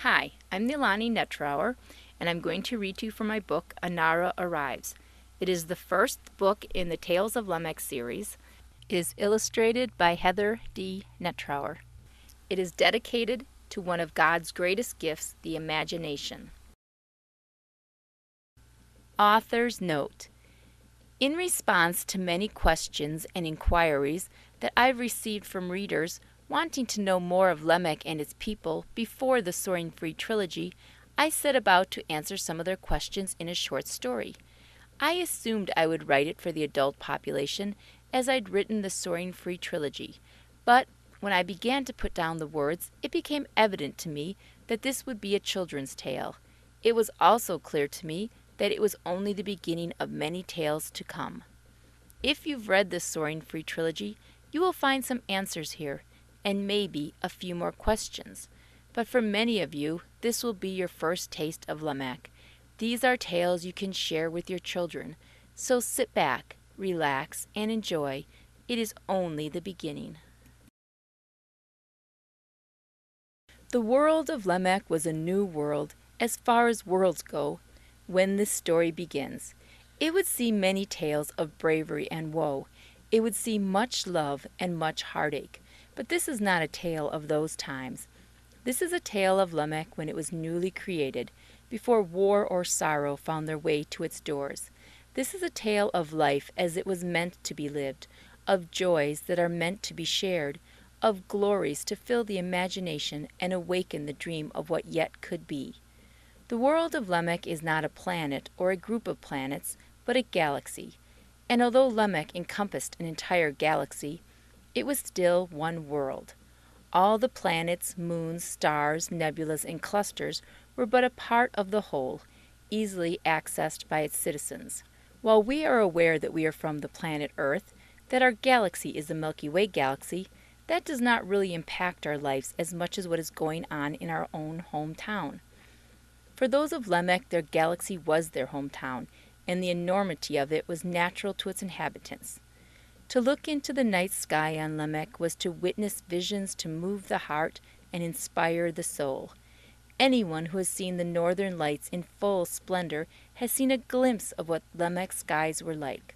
Hi, I'm Nelani Nettrour, and I'm going to read to you from my book, Anara Arrives. It is the first book in the Tales of Lamac series. It is illustrated by Heather D. Nettrour. It is dedicated to one of God's greatest gifts, the imagination. Author's Note: in response to many questions and inquiries that I've received from readers wanting to know more of Lamac and its people before the Soaring Free trilogy, I set about to answer some of their questions in a short story. I assumed I would write it for the adult population as I'd written the Soaring Free trilogy, but when I began to put down the words, it became evident to me that this would be a children's tale. It was also clear to me that it was only the beginning of many tales to come. If you've read the Soaring Free trilogy, you will find some answers here, and maybe a few more questions. But for many of you, this will be your first taste of Lamac. These are tales you can share with your children, so sit back, relax, and enjoy. It is only the beginning. The world of Lamac was a new world, as far as worlds go, when this story begins. It would see many tales of bravery and woe. It would see much love and much heartache. But this is not a tale of those times. This is a tale of Lamac when it was newly created, before war or sorrow found their way to its doors. This is a tale of life as it was meant to be lived, of joys that are meant to be shared, of glories to fill the imagination and awaken the dream of what yet could be. The world of Lamac is not a planet or a group of planets, but a galaxy. And although Lamac encompassed an entire galaxy, it was still one world. All the planets, moons, stars, nebulas, and clusters were but a part of the whole, easily accessed by its citizens. While we are aware that we are from the planet Earth, that our galaxy is the Milky Way galaxy, that does not really impact our lives as much as what is going on in our own hometown. For those of Lamac, their galaxy was their hometown, and the enormity of it was natural to its inhabitants. To look into the night sky on Lamac was to witness visions to move the heart and inspire the soul. Anyone who has seen the northern lights in full splendor has seen a glimpse of what Lamac skies were like.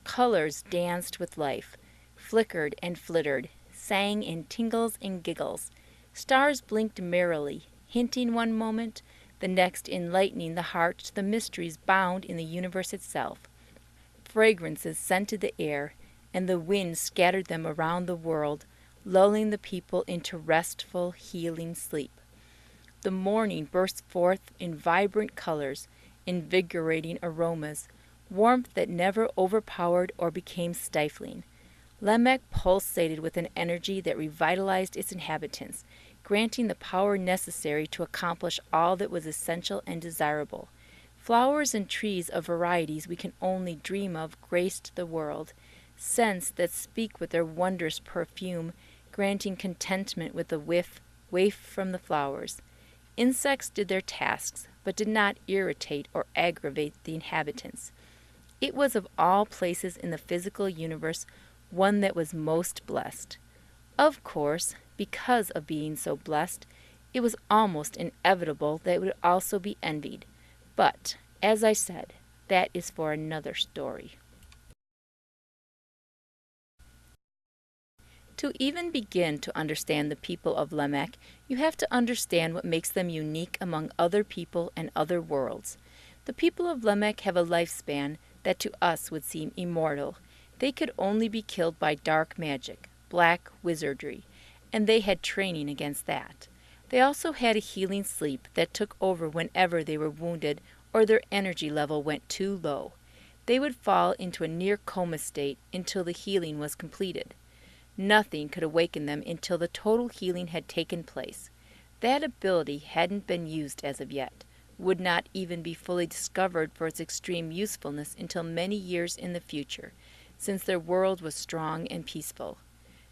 Colors danced with life, flickered and flittered, sang in tingles and giggles. Stars blinked merrily, hinting one moment, the next enlightening the heart to the mysteries bound in the universe itself. Fragrances scented the air, and the wind scattered them around the world, lulling the people into restful, healing sleep. The morning burst forth in vibrant colors, invigorating aromas, warmth that never overpowered or became stifling. Lamac pulsated with an energy that revitalized its inhabitants, granting the power necessary to accomplish all that was essential and desirable. Flowers and trees of varieties we can only dream of graced the world, scents that speak with their wondrous perfume, granting contentment with the waft from the flowers. Insects did their tasks, but did not irritate or aggravate the inhabitants. It was of all places in the physical universe one that was most blessed. Of course, because of being so blessed, it was almost inevitable that it would also be envied. But, as I said, that is for another story. To even begin to understand the people of Lamac, you have to understand what makes them unique among other people and other worlds. The people of Lamac have a lifespan that to us would seem immortal. They could only be killed by dark magic, black wizardry, and they had training against that. They also had a healing sleep that took over whenever they were wounded or their energy level went too low. They would fall into a near coma state until the healing was completed. Nothing could awaken them until the total healing had taken place. That ability hadn't been used as of yet, would not even be fully discovered for its extreme usefulness until many years in the future, since their world was strong and peaceful.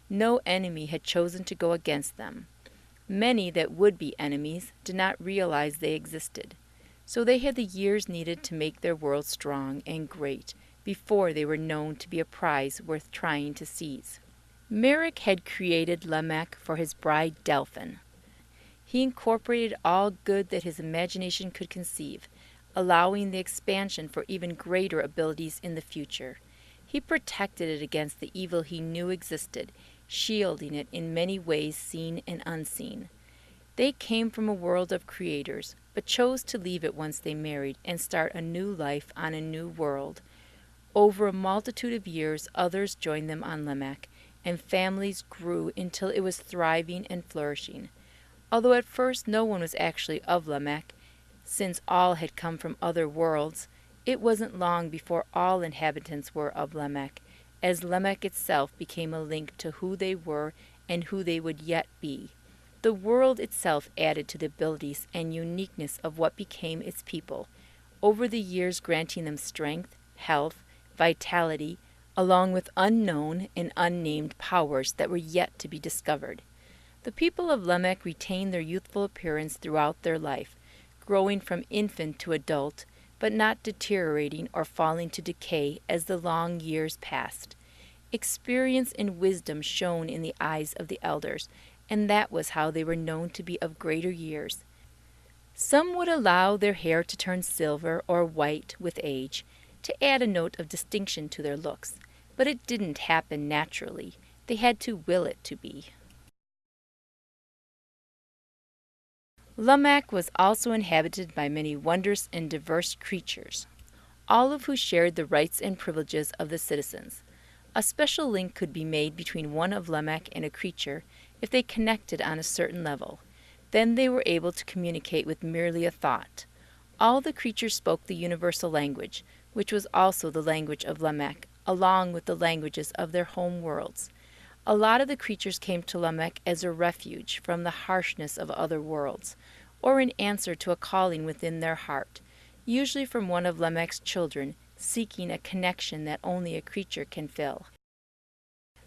No enemy had chosen to go against them. Many that would be enemies did not realize they existed, so they had the years needed to make their world strong and great before they were known to be a prize worth trying to seize. Merrick had created Lamac for his bride Delphin. He incorporated all good that his imagination could conceive, allowing the expansion for even greater abilities in the future. He protected it against the evil he knew existed, shielding it in many ways seen and unseen. They came from a world of creators, but chose to leave it once they married and start a new life on a new world. Over a multitude of years, others joined them on Lamac, and families grew until it was thriving and flourishing. Although at first no one was actually of Lamac, since all had come from other worlds, it wasn't long before all inhabitants were of Lamac, as Lamac itself became a link to who they were and who they would yet be. The world itself added to the abilities and uniqueness of what became its people, over the years granting them strength, health, vitality, along with unknown and unnamed powers that were yet to be discovered. The people of Lamac retained their youthful appearance throughout their life, growing from infant to adult, but not deteriorating or falling to decay as the long years passed. Experience and wisdom shone in the eyes of the elders, and that was how they were known to be of greater years. Some would allow their hair to turn silver or white with age, to add a note of distinction to their looks, but it didn't happen naturally. They had to will it to be. Lamac was also inhabited by many wondrous and diverse creatures, all of who shared the rights and privileges of the citizens. A special link could be made between one of Lamac and a creature if they connected on a certain level. Then they were able to communicate with merely a thought. All the creatures spoke the universal language, which was also the language of Lamac, along with the languages of their home worlds. A lot of the creatures came to Lamac as a refuge from the harshness of other worlds, or in answer to a calling within their heart, usually from one of Lamac's children, seeking a connection that only a creature can fill.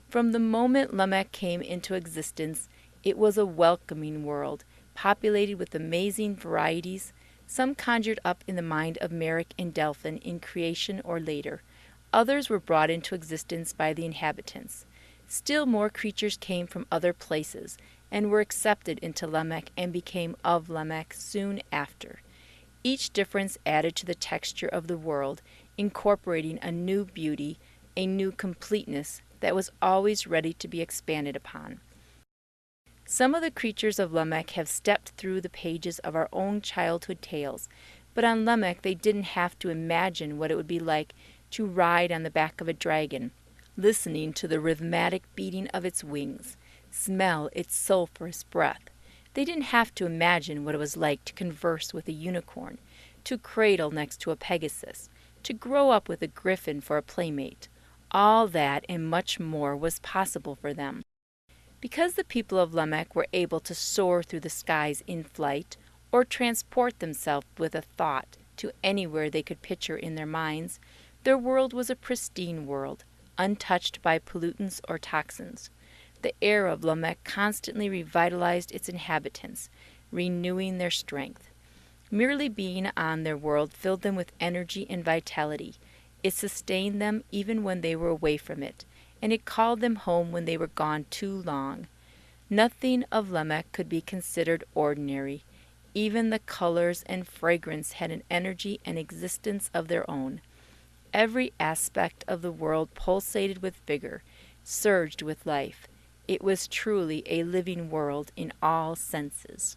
From the moment Lamac came into existence, it was a welcoming world, populated with amazing varieties, some conjured up in the mind of Merrick and Delphin in creation or later. Others were brought into existence by the inhabitants. Still more creatures came from other places, and were accepted into Lamac and became of Lamac soon after. Each difference added to the texture of the world, incorporating a new beauty, a new completeness that was always ready to be expanded upon. Some of the creatures of Lamac have stepped through the pages of our own childhood tales, but on Lamac they didn't have to imagine what it would be like to ride on the back of a dragon, listening to the rhythmic beating of its wings, smell its sulphurous breath. They didn't have to imagine what it was like to converse with a unicorn, to cradle next to a Pegasus, to grow up with a griffin for a playmate. All that and much more was possible for them. Because the people of Lamac were able to soar through the skies in flight, or transport themselves with a thought to anywhere they could picture in their minds, their world was a pristine world, untouched by pollutants or toxins. The air of Lamac constantly revitalized its inhabitants, renewing their strength. Merely being on their world filled them with energy and vitality. It sustained them even when they were away from it, and it called them home when they were gone too long. Nothing of Lamac could be considered ordinary. Even the colors and fragrance had an energy and existence of their own. Every aspect of the world pulsated with vigor, surged with life. It was truly a living world in all senses.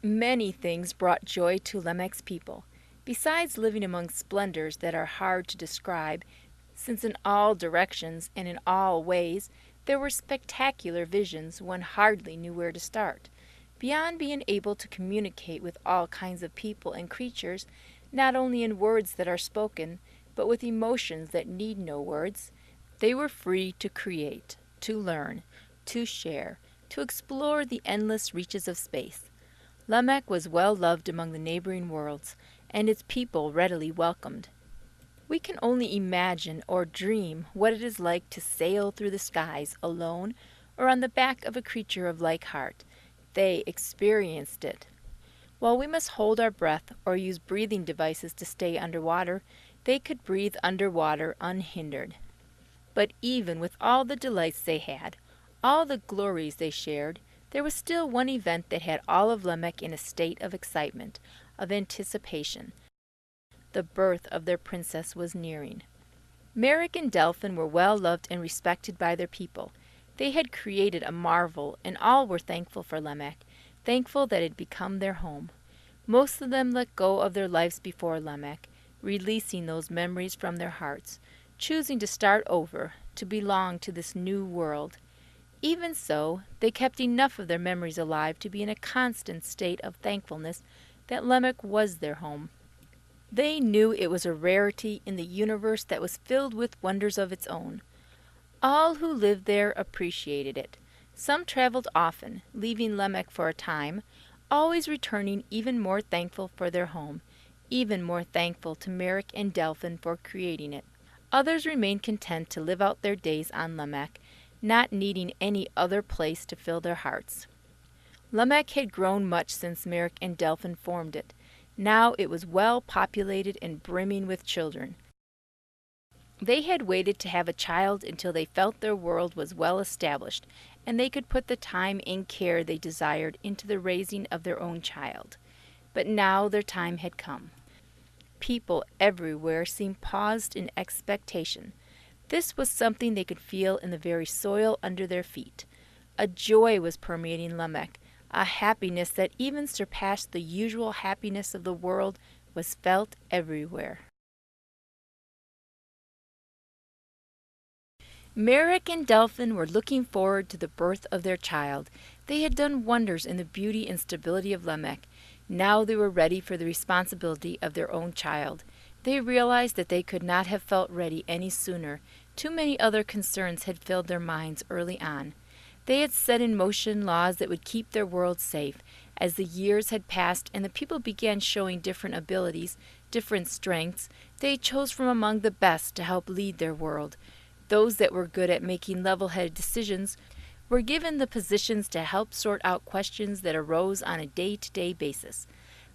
Many things brought joy to Lamac's people. Besides living among splendors that are hard to describe, since in all directions and in all ways there were spectacular visions one hardly knew where to start. Beyond being able to communicate with all kinds of people and creatures, not only in words that are spoken, but with emotions that need no words, they were free to create, to learn, to share, to explore the endless reaches of space. Lamac was well loved among the neighboring worlds, and its people readily welcomed. We can only imagine or dream what it is like to sail through the skies alone or on the back of a creature of like heart. They experienced it. While we must hold our breath or use breathing devices to stay underwater, they could breathe underwater unhindered. But even with all the delights they had, all the glories they shared, there was still one event that had all of Lamech in a state of excitement, of anticipation. The birth of their princess was nearing. Merrick and Delphin were well loved and respected by their people. They had created a marvel, and all were thankful for Lamech, thankful that it had become their home. Most of them let go of their lives before Lamech, releasing those memories from their hearts, choosing to start over, to belong to this new world. Even so, they kept enough of their memories alive to be in a constant state of thankfulness that Lamech was their home. They knew it was a rarity in the universe that was filled with wonders of its own. All who lived there appreciated it. Some traveled often, leaving Lamech for a time, always returning even more thankful for their home, even more thankful to Merrick and Delphin for creating it. Others remained content to live out their days on Lamech, not needing any other place to fill their hearts. Lamech had grown much since Merrick and Delphin formed it. Now it was well populated and brimming with children. They had waited to have a child until they felt their world was well established, and they could put the time and care they desired into the raising of their own child. But now their time had come. People everywhere seemed paused in expectation. This was something they could feel in the very soil under their feet. A joy was permeating Lamech, a happiness that even surpassed the usual happiness of the world was felt everywhere. Merrick and Delphin were looking forward to the birth of their child. They had done wonders in the beauty and stability of Lamech. Now they were ready for the responsibility of their own child. They realized that they could not have felt ready any sooner. Too many other concerns had filled their minds early on. They had set in motion laws that would keep their world safe. As the years had passed and the people began showing different abilities, different strengths, they chose from among the best to help lead their world. Those that were good at making level-headed decisions were given the positions to help sort out questions that arose on a day-to-day basis.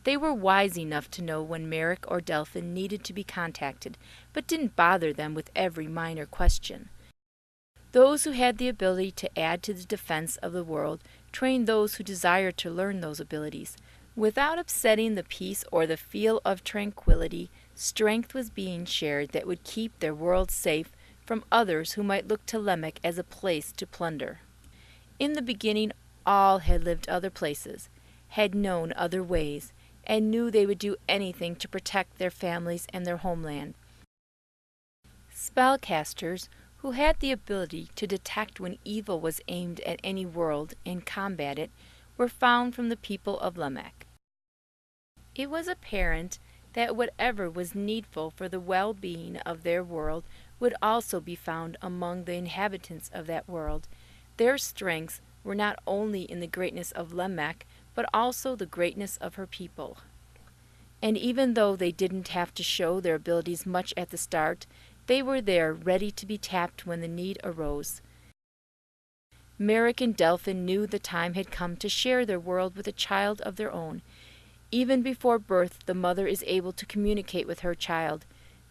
They were wise enough to know when Merrick or Delphin needed to be contacted, but didn't bother them with every minor question. Those who had the ability to add to the defense of the world trained those who desired to learn those abilities. Without upsetting the peace or the feel of tranquility, strength was being shared that would keep their world safe from others who might look to Lamech as a place to plunder. In the beginning, all had lived other places, had known other ways, and knew they would do anything to protect their families and their homeland. Spellcasters, who had the ability to detect when evil was aimed at any world and combat it, were found from the people of Lamech. It was apparent that whatever was needful for the well-being of their world would also be found among the inhabitants of that world. Their strengths were not only in the greatness of Lamech, but also the greatness of her people. And even though they didn't have to show their abilities much at the start, they were there ready to be tapped when the need arose. Merrick and Delphin knew the time had come to share their world with a child of their own. Even before birth, the mother is able to communicate with her child.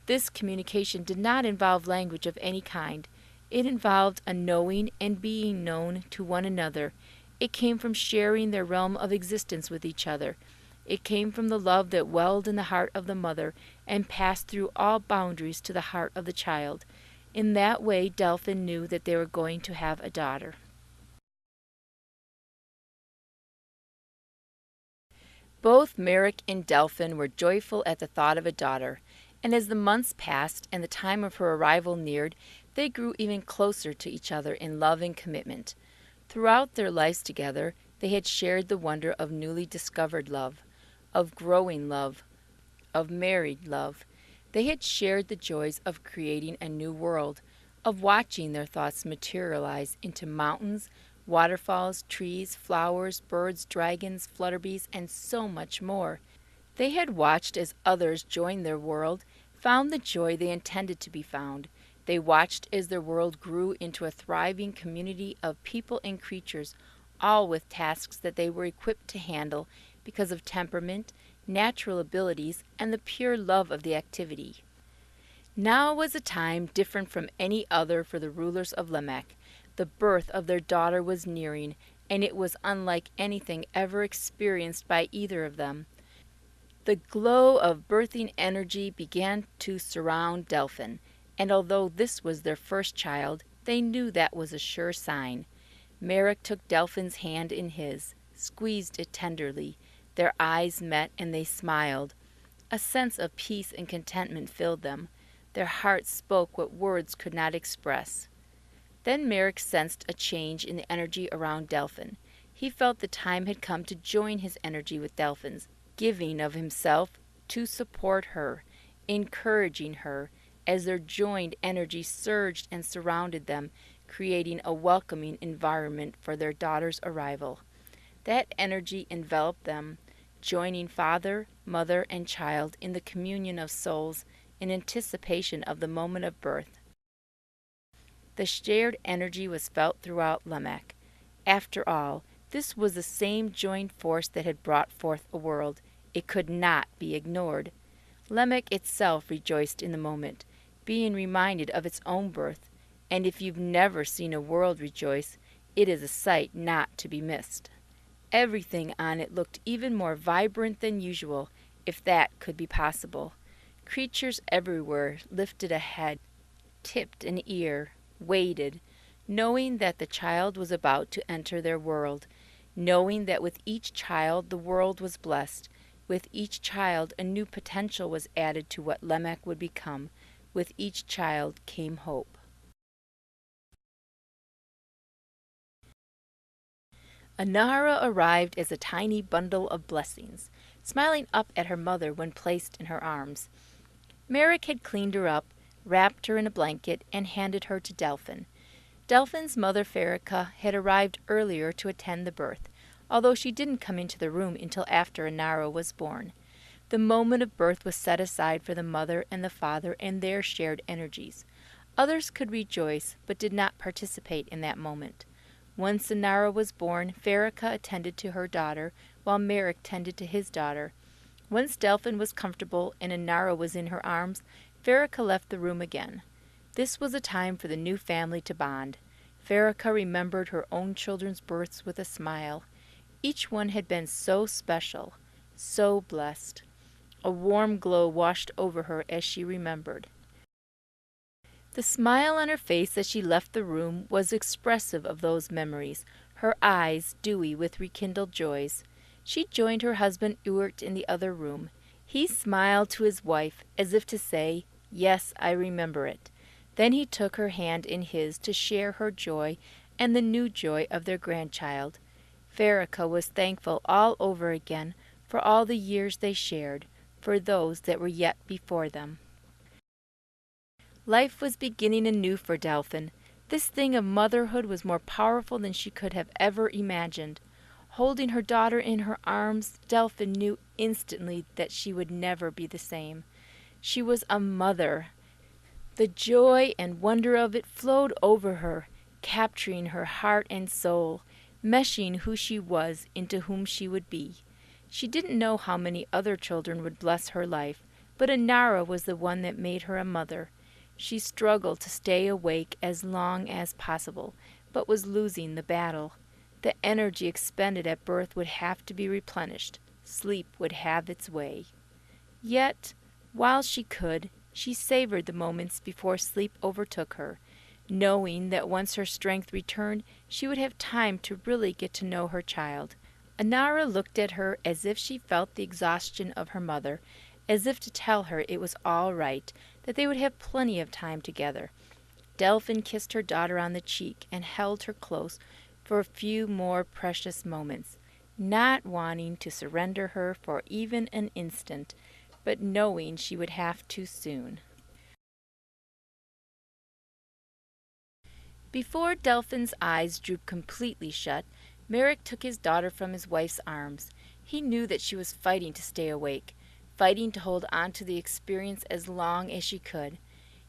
This communication did not involve language of any kind. It involved a knowing and being known to one another. It came from sharing their realm of existence with each other. It came from the love that welled in the heart of the mother and passed through all boundaries to the heart of the child. In that way, Delphin knew that they were going to have a daughter. Both Merrick and Delphin were joyful at the thought of a daughter, and as the months passed and the time of her arrival neared, they grew even closer to each other in love and commitment. Throughout their lives together, they had shared the wonder of newly discovered love, of growing love, of married love. They had shared the joys of creating a new world, of watching their thoughts materialize into mountains, waterfalls, trees, flowers, birds, dragons, flutterbees, and so much more. They had watched as others joined their world, found the joy they intended to be found. They watched as their world grew into a thriving community of people and creatures, all with tasks that they were equipped to handle because of temperament, natural abilities, and the pure love of the activity. Now was a time different from any other for the rulers of Lamech. The birth of their daughter was nearing, and it was unlike anything ever experienced by either of them. The glow of birthing energy began to surround Delphin, and although this was their first child, they knew that was a sure sign. Merrick took Delphin's hand in his, squeezed it tenderly. Their eyes met and they smiled. A sense of peace and contentment filled them. Their hearts spoke what words could not express. Then Merrick sensed a change in the energy around Delphin. He felt the time had come to join his energy with Delphin's, giving of himself to support her, encouraging her, as their joined energy surged and surrounded them, creating a welcoming environment for their daughter's arrival. That energy enveloped them, joining father, mother, and child in the communion of souls in anticipation of the moment of birth. The shared energy was felt throughout Lamac. After all, this was the same joined force that had brought forth a world. It could not be ignored. Lamac itself rejoiced in the moment, being reminded of its own birth, and if you've never seen a world rejoice, it is a sight not to be missed. Everything on it looked even more vibrant than usual, if that could be possible. Creatures everywhere lifted a head, tipped an ear, waited, knowing that the child was about to enter their world, knowing that with each child the world was blessed. With each child a new potential was added to what Lamac would become. With each child came hope. Anara arrived as a tiny bundle of blessings, smiling up at her mother when placed in her arms. Merrick had cleaned her up, wrapped her in a blanket, and handed her to Delphin. Delphin's mother Farrakha had arrived earlier to attend the birth, although she didn't come into the room until after Anara was born. The moment of birth was set aside for the mother and the father and their shared energies. Others could rejoice, but did not participate in that moment. Once Anara was born, Farrakha attended to her daughter, while Merrick tended to his daughter. Once Delphin was comfortable and Anara was in her arms, Farrakha left the room again. This was a time for the new family to bond. Farrakha remembered her own children's births with a smile. Each one had been so special, so blessed. A warm glow washed over her as she remembered. The smile on her face as she left the room was expressive of those memories, her eyes dewy with rekindled joys. She joined her husband Ewert in the other room. He smiled to his wife as if to say, "Yes, I remember it." Then he took her hand in his to share her joy and the new joy of their grandchild. Farrakha was thankful all over again for all the years they shared, for those that were yet before them. Life was beginning anew for Delphin. This thing of motherhood was more powerful than she could have ever imagined. Holding her daughter in her arms, Delphin knew instantly that she would never be the same. She was a mother. The joy and wonder of it flowed over her, capturing her heart and soul, meshing who she was into whom she would be. She didn't know how many other children would bless her life, but Anara was the one that made her a mother. She struggled to stay awake as long as possible, but was losing the battle. The energy expended at birth would have to be replenished. Sleep would have its way. Yet, while she could, she savored the moments before sleep overtook her, knowing that once her strength returned, she would have time to really get to know her child. Anara looked at her as if she felt the exhaustion of her mother, as if to tell her it was all right, that they would have plenty of time together. Delphin kissed her daughter on the cheek and held her close for a few more precious moments, not wanting to surrender her for even an instant, but knowing she would have to soon. Before Delphin's eyes drooped completely shut, Merrick took his daughter from his wife's arms. He knew that she was fighting to stay awake, fighting to hold on to the experience as long as she could.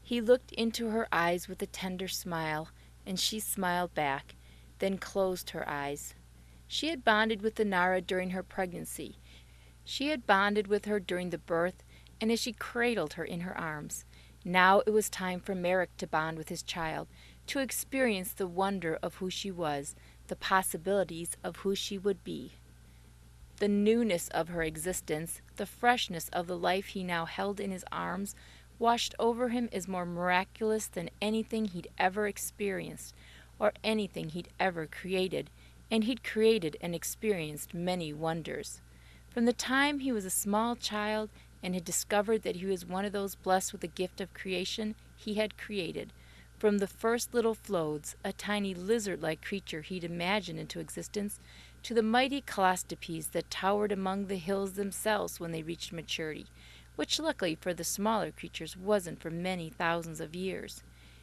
He looked into her eyes with a tender smile, and she smiled back, then closed her eyes. She had bonded with Anara during her pregnancy. She had bonded with her during the birth and as she cradled her in her arms. Now it was time for Merrick to bond with his child, to experience the wonder of who she was, the possibilities of who she would be. The newness of her existence, the freshness of the life he now held in his arms, washed over him as more miraculous than anything he'd ever experienced or anything he'd ever created, and he'd created and experienced many wonders. From the time he was a small child and had discovered that he was one of those blessed with the gift of creation, he had created. From the first little Flodes, a tiny lizard-like creature he'd imagined into existence, to the mighty calliospes that towered among the hills themselves when they reached maturity, which luckily for the smaller creatures wasn't for many thousands of years.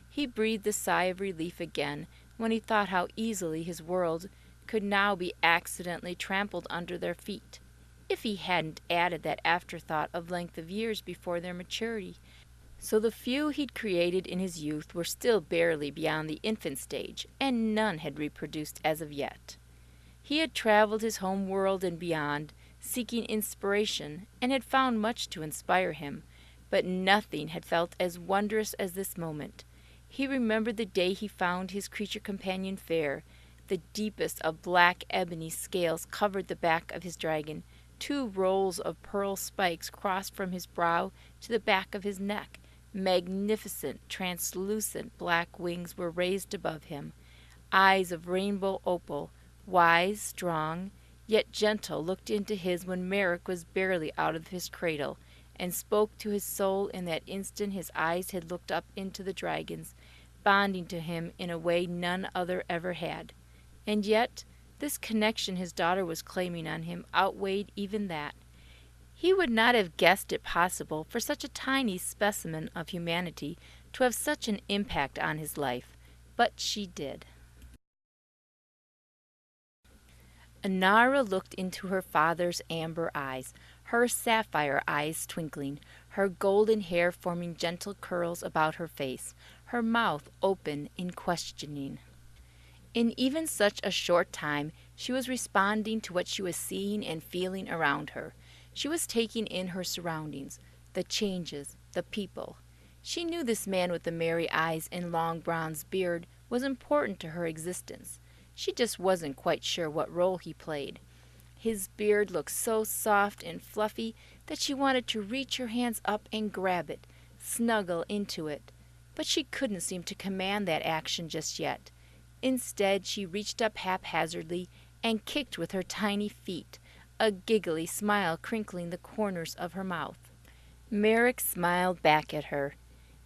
He breathed a sigh of relief again when he thought how easily his world could now be accidentally trampled under their feet, if he hadn't added that afterthought of length of years before their maturity. So the few he'd created in his youth were still barely beyond the infant stage, and none had reproduced as of yet. He had traveled his home world and beyond, seeking inspiration, and had found much to inspire him, but nothing had felt as wondrous as this moment. He remembered the day he found his creature companion fair. The deepest of black ebony scales covered the back of his dragon. 2 rows of pearl spikes crossed from his brow to the back of his neck. Magnificent, translucent black wings were raised above him. Eyes of rainbow opal, wise, strong, yet gentle, looked into his when Merrick was barely out of his cradle, and spoke to his soul in that instant his eyes had looked up into the dragon's, bonding to him in a way none other ever had. And yet, this connection his daughter was claiming on him outweighed even that. He would not have guessed it possible for such a tiny specimen of humanity to have such an impact on his life, but she did. Anara looked into her father's amber eyes, her sapphire eyes twinkling, her golden hair forming gentle curls about her face, her mouth open in questioning. In even such a short time, she was responding to what she was seeing and feeling around her. She was taking in her surroundings, the changes, the people. She knew this man with the merry eyes and long bronze beard was important to her existence. She just wasn't quite sure what role he played. His beard looked so soft and fluffy that she wanted to reach her hands up and grab it, snuggle into it. But she couldn't seem to command that action just yet. Instead, she reached up haphazardly and kicked with her tiny feet, a giggly smile crinkling the corners of her mouth. Merrick smiled back at her.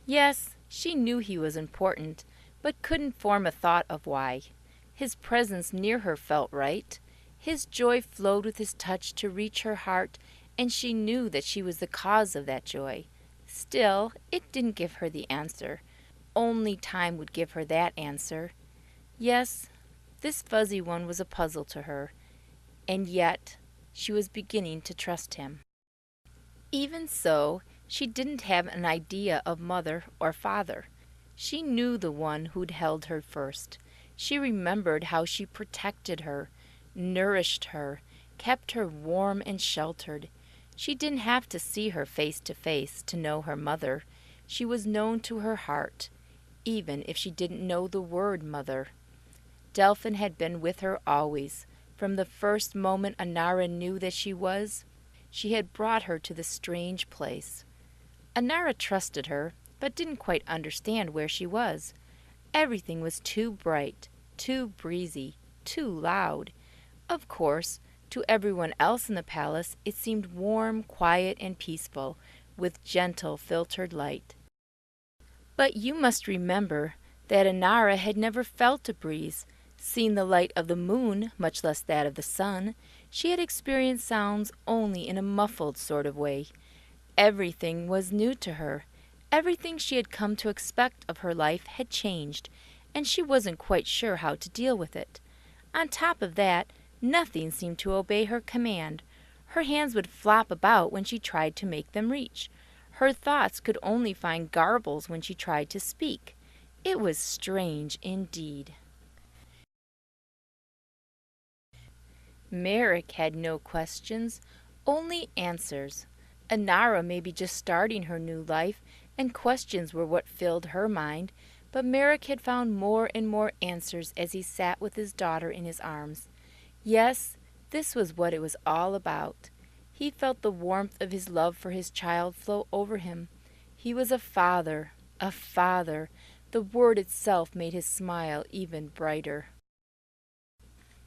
Yes, she knew he was important, but couldn't form a thought of why. His presence near her felt right. His joy flowed with his touch to reach her heart, and she knew that she was the cause of that joy. Still, it didn't give her the answer. Only time would give her that answer. Yes, this fuzzy one was a puzzle to her, and yet she was beginning to trust him. Even so, she didn't have an idea of mother or father. She knew the one who'd held her first. She remembered how she protected her, nourished her, kept her warm and sheltered. She didn't have to see her face to know her mother. She was known to her heart, even if she didn't know the word mother. Delphin had been with her always. From the first moment Anara knew that she had brought her to this strange place. Anara trusted her, but didn't quite understand where she was. Everything was too bright, too breezy, too loud. Of course, to everyone else in the palace it seemed warm, quiet, and peaceful, with gentle, filtered light. But you must remember that Anara had never felt a breeze, seen the light of the moon, much less that of the sun. She had experienced sounds only in a muffled sort of way. Everything was new to her. Everything she had come to expect of her life had changed, and she wasn't quite sure how to deal with it. On top of that, nothing seemed to obey her command. Her hands would flop about when she tried to make them reach. Her thoughts could only find garbles when she tried to speak. It was strange indeed. Merrick had no questions, only answers. Anara may be just starting her new life, and questions were what filled her mind, But Merrick had found more and more answers as he sat with his daughter in his arms. Yes, this was what it was all about. He felt the warmth of his love for his child flow over him. He was a father, a father. The word itself made his smile even brighter.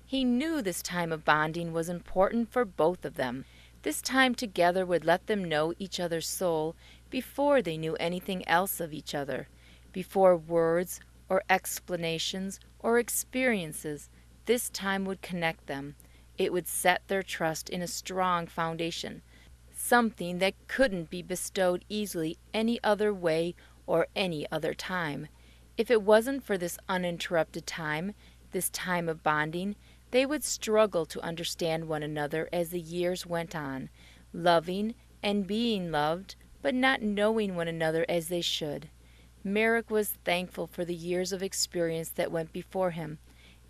He knew this time of bonding was important for both of them. This time together would let them know each other's soul before they knew anything else of each other, before words or explanations or experiences. This time would connect them. It would set their trust in a strong foundation, something that couldn't be bestowed easily any other way or any other time. If it wasn't for this uninterrupted time, this time of bonding, they would struggle to understand one another as the years went on, loving and being loved, but not knowing one another as they should. Merrick was thankful for the years of experience that went before him,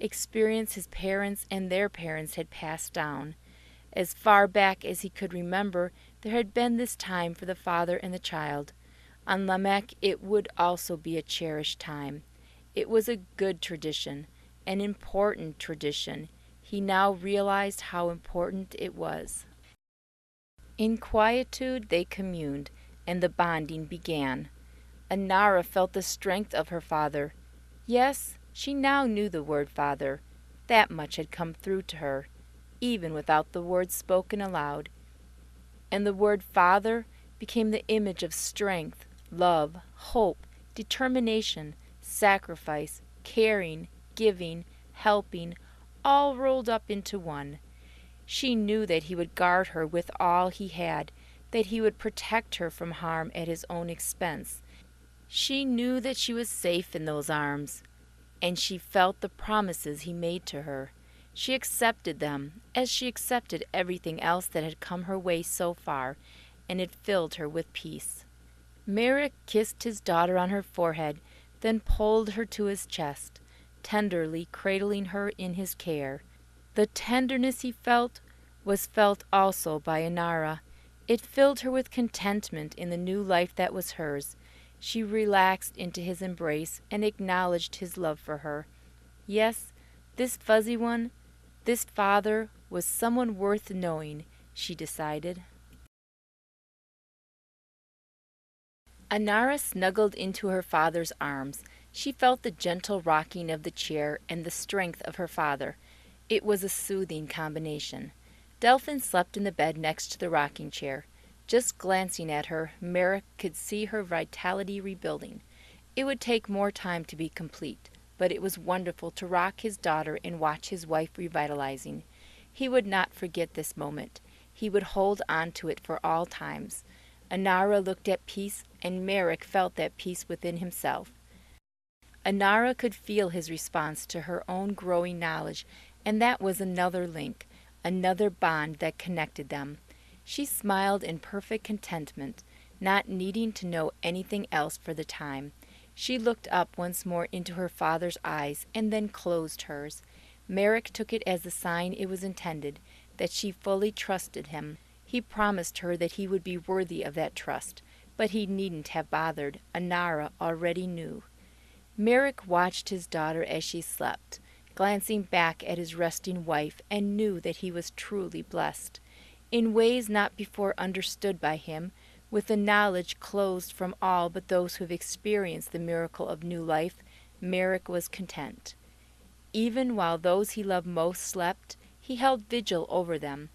experience his parents and their parents had passed down. As far back as he could remember, there had been this time for the father and the child. On Lamac it would also be a cherished time. It was a good tradition, an important tradition. He now realized how important it was. In quietude they communed, and the bonding began. Anara felt the strength of her father. Yes, she now knew the word father. That much had come through to her, even without the words spoken aloud. And the word father became the image of strength, love, hope, determination, sacrifice, caring, giving, helping, all rolled up into one. She knew that he would guard her with all he had, that he would protect her from harm at his own expense. She knew that she was safe in those arms, and she felt the promises he made to her. She accepted them, as she accepted everything else that had come her way so far, and it filled her with peace. Merrick kissed his daughter on her forehead, then pulled her to his chest, tenderly cradling her in his care. The tenderness he felt was felt also by Anara. It filled her with contentment in the new life that was hers. She relaxed into his embrace and acknowledged his love for her. Yes, this fuzzy one, this father, was someone worth knowing, she decided. Anara snuggled into her father's arms. She felt the gentle rocking of the chair and the strength of her father. It was a soothing combination. Delphin slept in the bed next to the rocking chair. Just glancing at her, Merrick could see her vitality rebuilding. It would take more time to be complete, but it was wonderful to rock his daughter and watch his wife revitalizing. He would not forget this moment. He would hold on to it for all times. Anara looked at peace, and Merrick felt that peace within himself. Anara could feel his response to her own growing knowledge, and that was another link, another bond that connected them. She smiled in perfect contentment, not needing to know anything else for the time. She looked up once more into her father's eyes and then closed hers. Merrick took it as the sign it was intended, that she fully trusted him. He promised her that he would be worthy of that trust, but he needn't have bothered. Anara already knew. Merrick watched his daughter as she slept, glancing back at his resting wife, and knew that he was truly blessed. In ways not before understood by him, with the knowledge closed from all but those who have experienced the miracle of new life, Merrick was content. Even while those he loved most slept, he held vigil over them.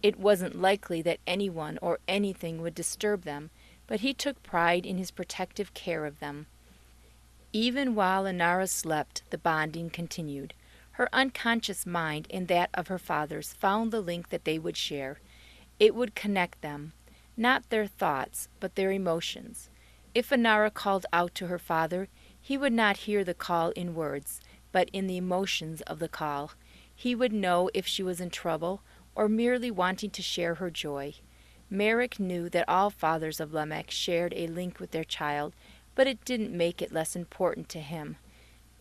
It wasn't likely that anyone or anything would disturb them, but he took pride in his protective care of them. Even while Anara slept, the bonding continued. Her unconscious mind and that of her father's found the link that they would share. It would connect them, not their thoughts, but their emotions. If Anara called out to her father, he would not hear the call in words, but in the emotions of the call. He would know if she was in trouble or merely wanting to share her joy. Merrick knew that all fathers of Lamac shared a link with their child, but it didn't make it less important to him.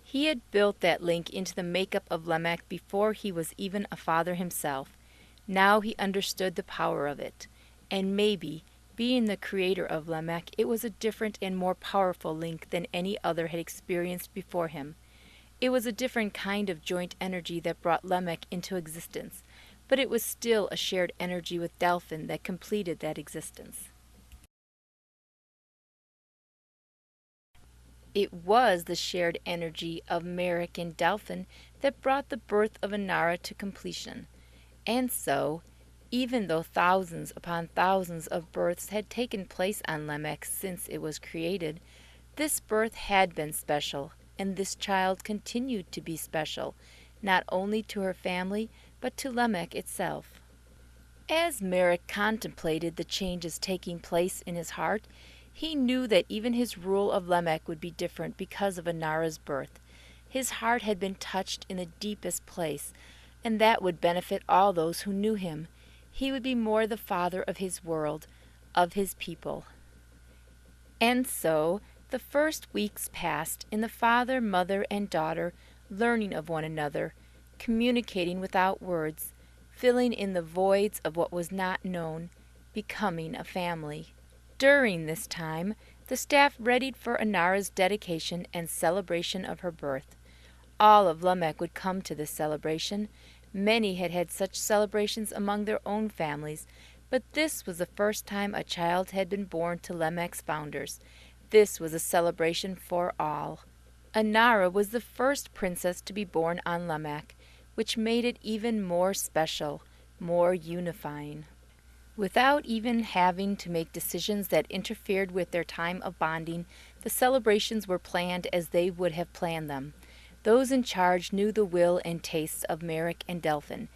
He had built that link into the makeup of Lamac before he was even a father himself. Now he understood the power of it, and maybe, Being the creator of Lamac, it was a different and more powerful link than any other had experienced before him. It was a different kind of joint energy that brought Lamac into existence, but it was still a shared energy with Delphin that completed that existence. It was the shared energy of Merrick and Delphin that brought the birth of Anara to completion. And so, even though thousands upon thousands of births had taken place on Lamech since it was created, this birth had been special, and this child continued to be special, not only to her family, but to Lamech itself. As Merrick contemplated the changes taking place in his heart, he knew that even his rule of Lamech would be different because of Anara's birth. His heart had been touched in the deepest place, and that would benefit all those who knew him. He would be more the father of his world, of his people. And so the first weeks passed in the father, mother, and daughter learning of one another, communicating without words, filling in the voids of what was not known, becoming a family. During this time, the staff readied for Anara's dedication and celebration of her birth. All of Lamech would come to this celebration. Many had had such celebrations among their own families, but this was the first time a child had been born to Lamech's founders. This was a celebration for all. Anara was the first princess to be born on Lamech, which made it even more special, more unifying. Without even having to make decisions that interfered with their time of bonding, the celebrations were planned as they would have planned them. Those in charge knew the will and tastes of Merrick and Delphin.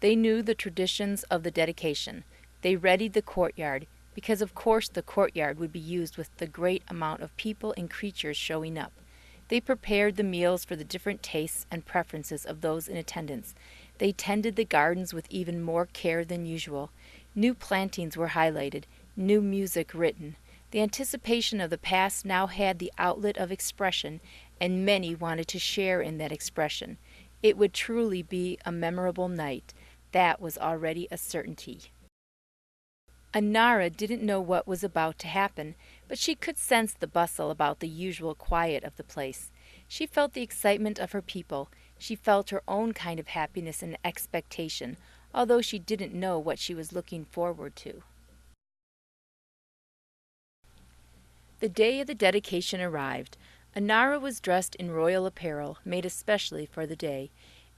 They knew the traditions of the dedication. They readied the courtyard, because of course the courtyard would be used with the great amount of people and creatures showing up. They prepared the meals for the different tastes and preferences of those in attendance. They tended the gardens with even more care than usual. New plantings were highlighted, new music written. The anticipation of the past now had the outlet of expression, and many wanted to share in that expression. It would truly be a memorable night. That was already a certainty. Anara didn't know what was about to happen, but she could sense the bustle about the usual quiet of the place. She felt the excitement of her people. She felt her own kind of happiness and expectation, although she didn't know what she was looking forward to. The day of the dedication arrived. Anara was dressed in royal apparel, made especially for the day.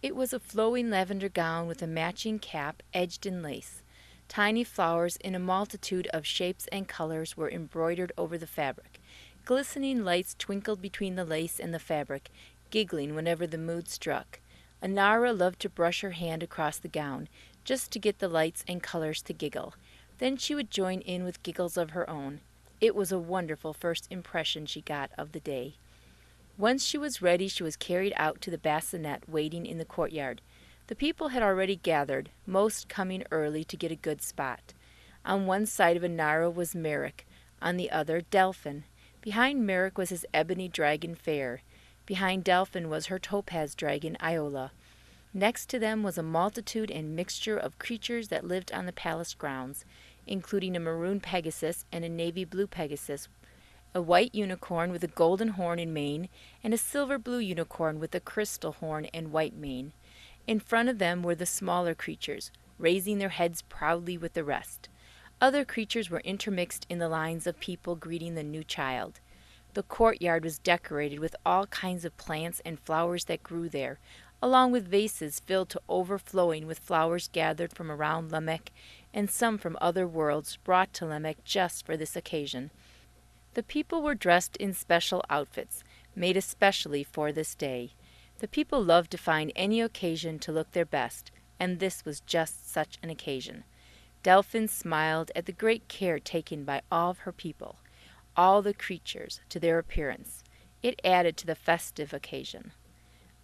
It was a flowing lavender gown with a matching cap edged in lace. Tiny flowers in a multitude of shapes and colors were embroidered over the fabric. Glistening lights twinkled between the lace and the fabric, giggling whenever the mood struck. Anara loved to brush her hand across the gown, just to get the lights and colors to giggle. Then she would join in with giggles of her own. It was a wonderful first impression she got of the day. Once she was ready, she was carried out to the bassinet waiting in the courtyard. The people had already gathered, most coming early to get a good spot. On one side of Anara was Merrick, on the other Delphin. Behind Merrick was his ebony dragon Fair. Behind Delphin was her topaz dragon Iola. Next to them was a multitude and mixture of creatures that lived on the palace grounds, including a maroon Pegasus and a navy blue Pegasus, a white unicorn with a golden horn and mane, and a silver blue unicorn with a crystal horn and white mane. In front of them were the smaller creatures, raising their heads proudly with the rest. Other creatures were intermixed in the lines of people greeting the new child. The courtyard was decorated with all kinds of plants and flowers that grew there, along with vases filled to overflowing with flowers gathered from around Lamech and some from other worlds brought to Lamech just for this occasion. The people were dressed in special outfits, made especially for this day. The people loved to find any occasion to look their best, and this was just such an occasion. Delphin smiled at the great care taken by all of her people, all the creatures, to their appearance. It added to the festive occasion.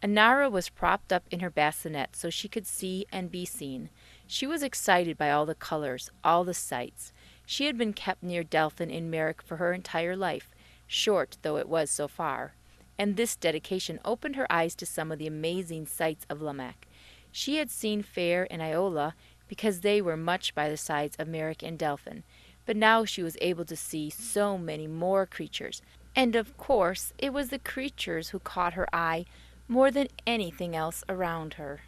Anara was propped up in her bassinet so she could see and be seen. She was excited by all the colors, all the sights. She had been kept near Delphin and Merrick for her entire life, short though it was so far, and this dedication opened her eyes to some of the amazing sights of Lamech. She had seen Fair and Iola because they were much by the sides of Merrick and Delphin, but now she was able to see so many more creatures. And of course, it was the creatures who caught her eye more than anything else around her.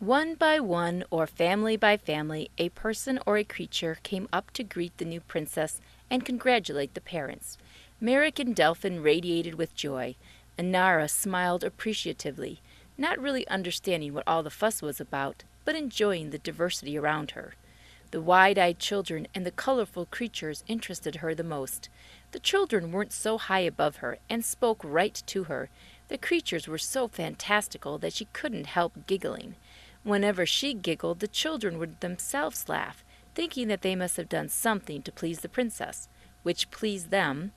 One by one, or family by family, a person or a creature came up to greet the new princess and congratulate the parents. Merrick and Delphin radiated with joy. Anara smiled appreciatively, not really understanding what all the fuss was about, but enjoying the diversity around her. The wide-eyed children and the colorful creatures interested her the most. The children weren't so high above her and spoke right to her. The creatures were so fantastical that she couldn't help giggling. Whenever she giggled, the children would themselves laugh, thinking that they must have done something to please the princess, which pleased them.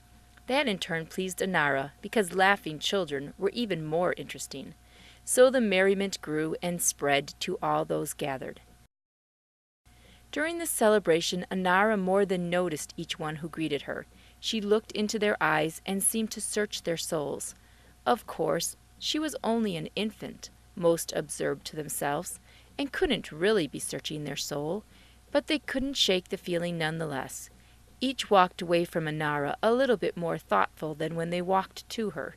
That in turn pleased Anara, because laughing children were even more interesting. So the merriment grew and spread to all those gathered. During the celebration, Anara more than noticed each one who greeted her. She looked into their eyes and seemed to search their souls. Of course, she was only an infant, most observed to themselves, and couldn't really be searching their soul, but they couldn't shake the feeling nonetheless. Each walked away from Anara a little bit more thoughtful than when they walked to her.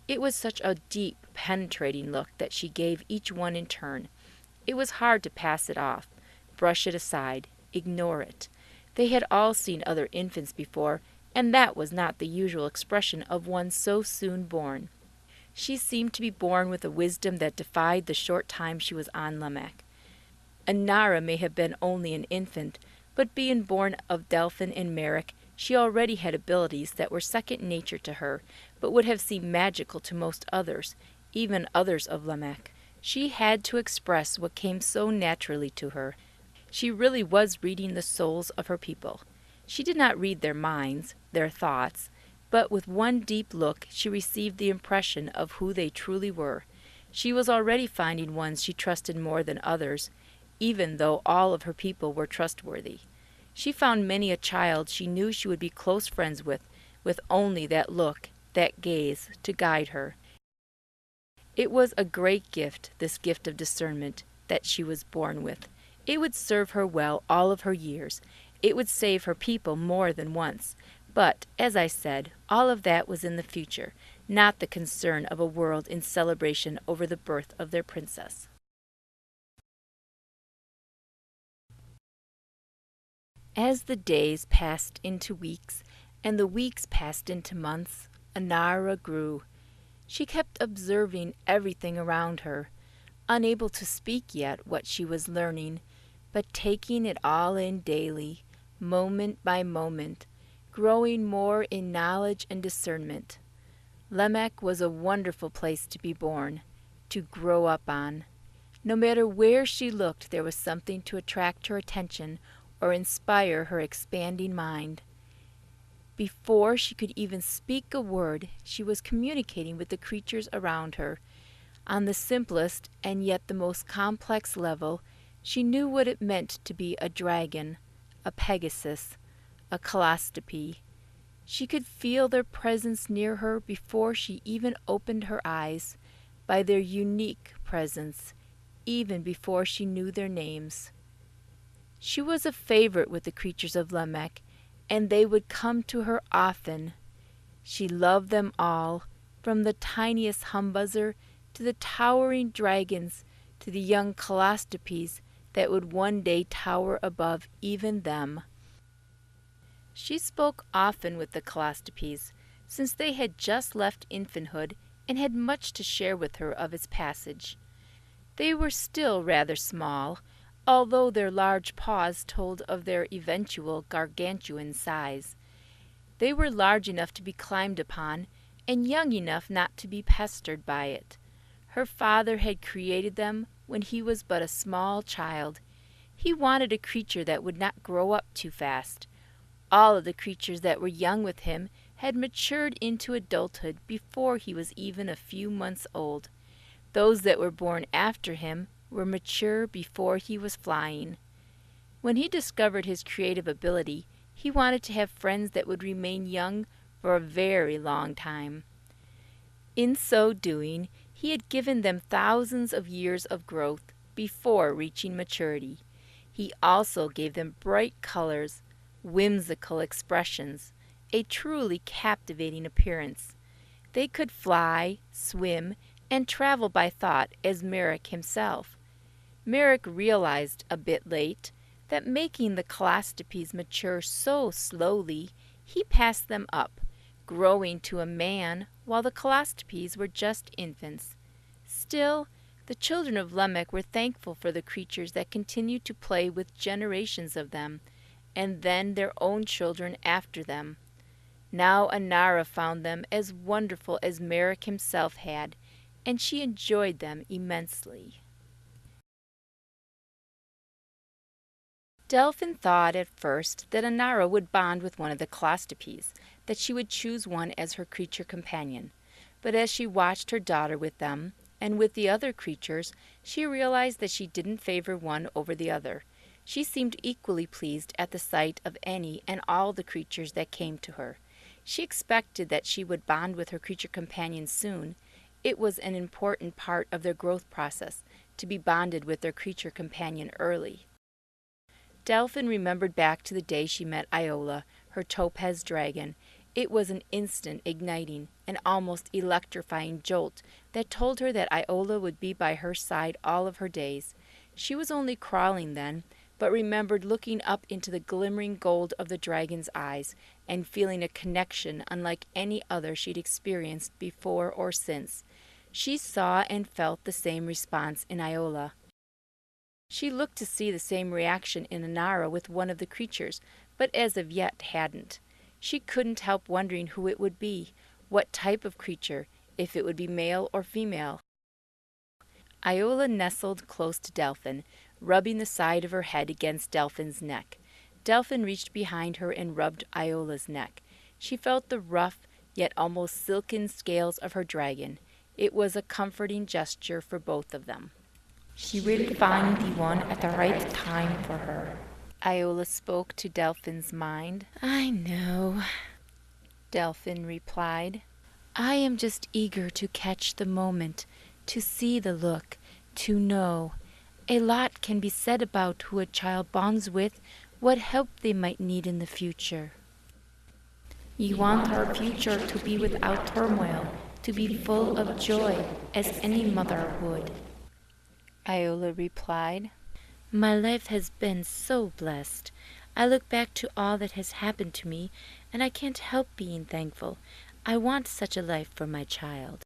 It was such a deep, penetrating look that she gave each one in turn. It was hard to pass it off, brush it aside, ignore it. They had all seen other infants before, and that was not the usual expression of one so soon born. She seemed to be born with a wisdom that defied the short time she was on Lamac. Anara may have been only an infant, but being born of Delphin and Merrick, she already had abilities that were second nature to her, but would have seemed magical to most others, even others of Lamac. She had to express what came so naturally to her. She really was reading the souls of her people. She did not read their minds, their thoughts, but with one deep look she received the impression of who they truly were. She was already finding ones she trusted more than others, even though all of her people were trustworthy. She found many a child she knew she would be close friends with only that look, that gaze, to guide her. It was a great gift, this gift of discernment, that she was born with. It would serve her well all of her years. It would save her people more than once. But, as I said, all of that was in the future, not the concern of a world in celebration over the birth of their princess. As the days passed into weeks, and the weeks passed into months, Anara grew. She kept observing everything around her, unable to speak yet what she was learning, but taking it all in daily, moment by moment, growing more in knowledge and discernment. Lamac was a wonderful place to be born, to grow up on. No matter where she looked, there was something to attract her attention or inspire her expanding mind. Before she could even speak a word, she was communicating with the creatures around her. On the simplest and yet the most complex level, she knew what it meant to be a dragon, a Pegasus, a Calliope. She could feel their presence near her before she even opened her eyes, by their unique presence, even before she knew their names. She was a favorite with the creatures of Lamac, and they would come to her often. She loved them all, from the tiniest humbuzzer to the towering dragons to the young Calliope's that would one day tower above even them. She spoke often with the Calliope's, since they had just left infanthood and had much to share with her of its passage. They were still rather small, although their large paws told of their eventual gargantuan size. They were large enough to be climbed upon, and young enough not to be pestered by it. Her father had created them when he was but a small child. He wanted a creature that would not grow up too fast. All of the creatures that were young with him had matured into adulthood before he was even a few months old. Those that were born after him were mature before he was flying. When he discovered his creative ability, he wanted to have friends that would remain young for a very long time. In so doing, he had given them thousands of years of growth, before reaching maturity. He also gave them bright colors, whimsical expressions, a truly captivating appearance. They could fly, swim, and travel by thought as Merrick himself. Merrick realized a bit late that making the Calastipes mature so slowly, he passed them up, growing to a man while the Calastipes were just infants. Still, the children of Lamac were thankful for the creatures that continued to play with generations of them, and then their own children after them. Now Anara found them as wonderful as Merrick himself had, and she enjoyed them immensely. Delphin thought at first that Anara would bond with one of the Calastipes, that she would choose one as her creature companion. But as she watched her daughter with them, and with the other creatures, she realized that she didn't favor one over the other. She seemed equally pleased at the sight of any and all the creatures that came to her. She expected that she would bond with her creature companion soon. It was an important part of their growth process to be bonded with their creature companion early. Delphin remembered back to the day she met Iola, her topaz dragon. It was an instant, igniting, and almost electrifying jolt that told her that Iola would be by her side all of her days. She was only crawling then, but remembered looking up into the glimmering gold of the dragon's eyes and feeling a connection unlike any other she'd experienced before or since. She saw and felt the same response in Iola. She looked to see the same reaction in Anara with one of the creatures, but as of yet hadn't. She couldn't help wondering who it would be, what type of creature, if it would be male or female. Iola nestled close to Delphin, rubbing the side of her head against Delphin's neck. Delphin reached behind her and rubbed Iola's neck. She felt the rough, yet almost silken scales of her dragon. It was a comforting gesture for both of them. She will find the one at the right time for her, Iola spoke to Delphin's mind. I know, Delphin replied. I am just eager to catch the moment, to see the look, to know. A lot can be said about who a child bonds with, what help they might need in the future. You want our future to be without turmoil, to be full of joy, as any mother would, Iola replied. My life has been so blessed. I look back to all that has happened to me, and I can't help being thankful. I want such a life for my child.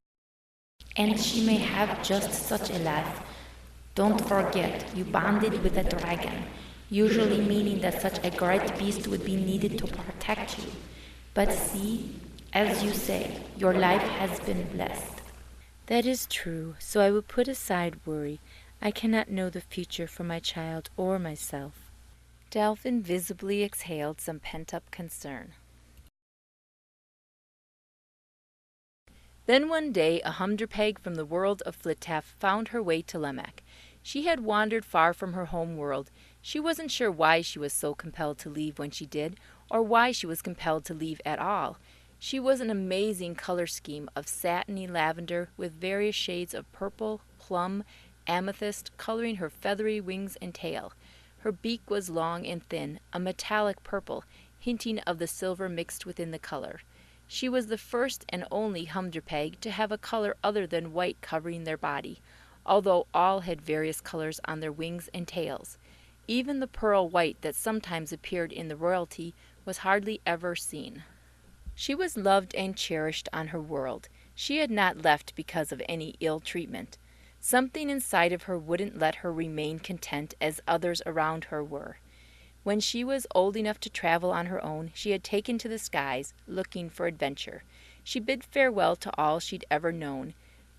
And she may have just such a life. Don't forget, you bonded with a dragon, usually meaning that such a great beast would be needed to protect you. But see, as you say, your life has been blessed. That is true, so I will put aside worry. I cannot know the future for my child or myself. Delphin visibly exhaled some pent-up concern. Then one day a humderpeg from the world of Flitaf found her way to Lamac. She had wandered far from her home world. She wasn't sure why she was so compelled to leave when she did, or why she was compelled to leave at all. She was an amazing color scheme of satiny lavender with various shades of purple, plum, amethyst coloring her feathery wings and tail. Her beak was long and thin, a metallic purple, hinting of the silver mixed within the color. She was the first and only humderpeg to have a color other than white covering their body, although all had various colors on their wings and tails. Even the pearl white that sometimes appeared in the royalty was hardly ever seen. She was loved and cherished on her world. She had not left because of any ill treatment. Something inside of her wouldn't let her remain content as others around her were. When she was old enough to travel on her own, she had taken to the skies, looking for adventure. She bid farewell to all she'd ever known.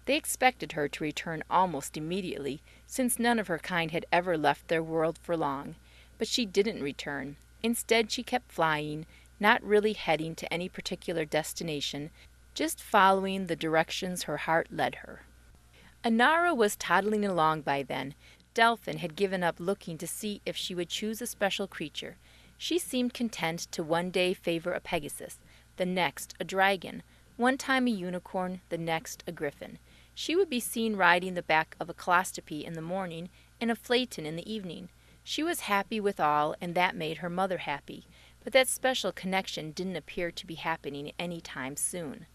They expected her to return almost immediately, since none of her kind had ever left their world for long. But she didn't return. Instead, she kept flying, not really heading to any particular destination, just following the directions her heart led her. Anara was toddling along by then. Delphin had given up looking to see if she would choose a special creature. She seemed content to one day favor a Pegasus, the next a dragon, one time a unicorn, the next a griffin. She would be seen riding the back of a Calastipe in the morning and a phaeton in the evening. She was happy with all, and that made her mother happy, but that special connection didn't appear to be happening any time soon.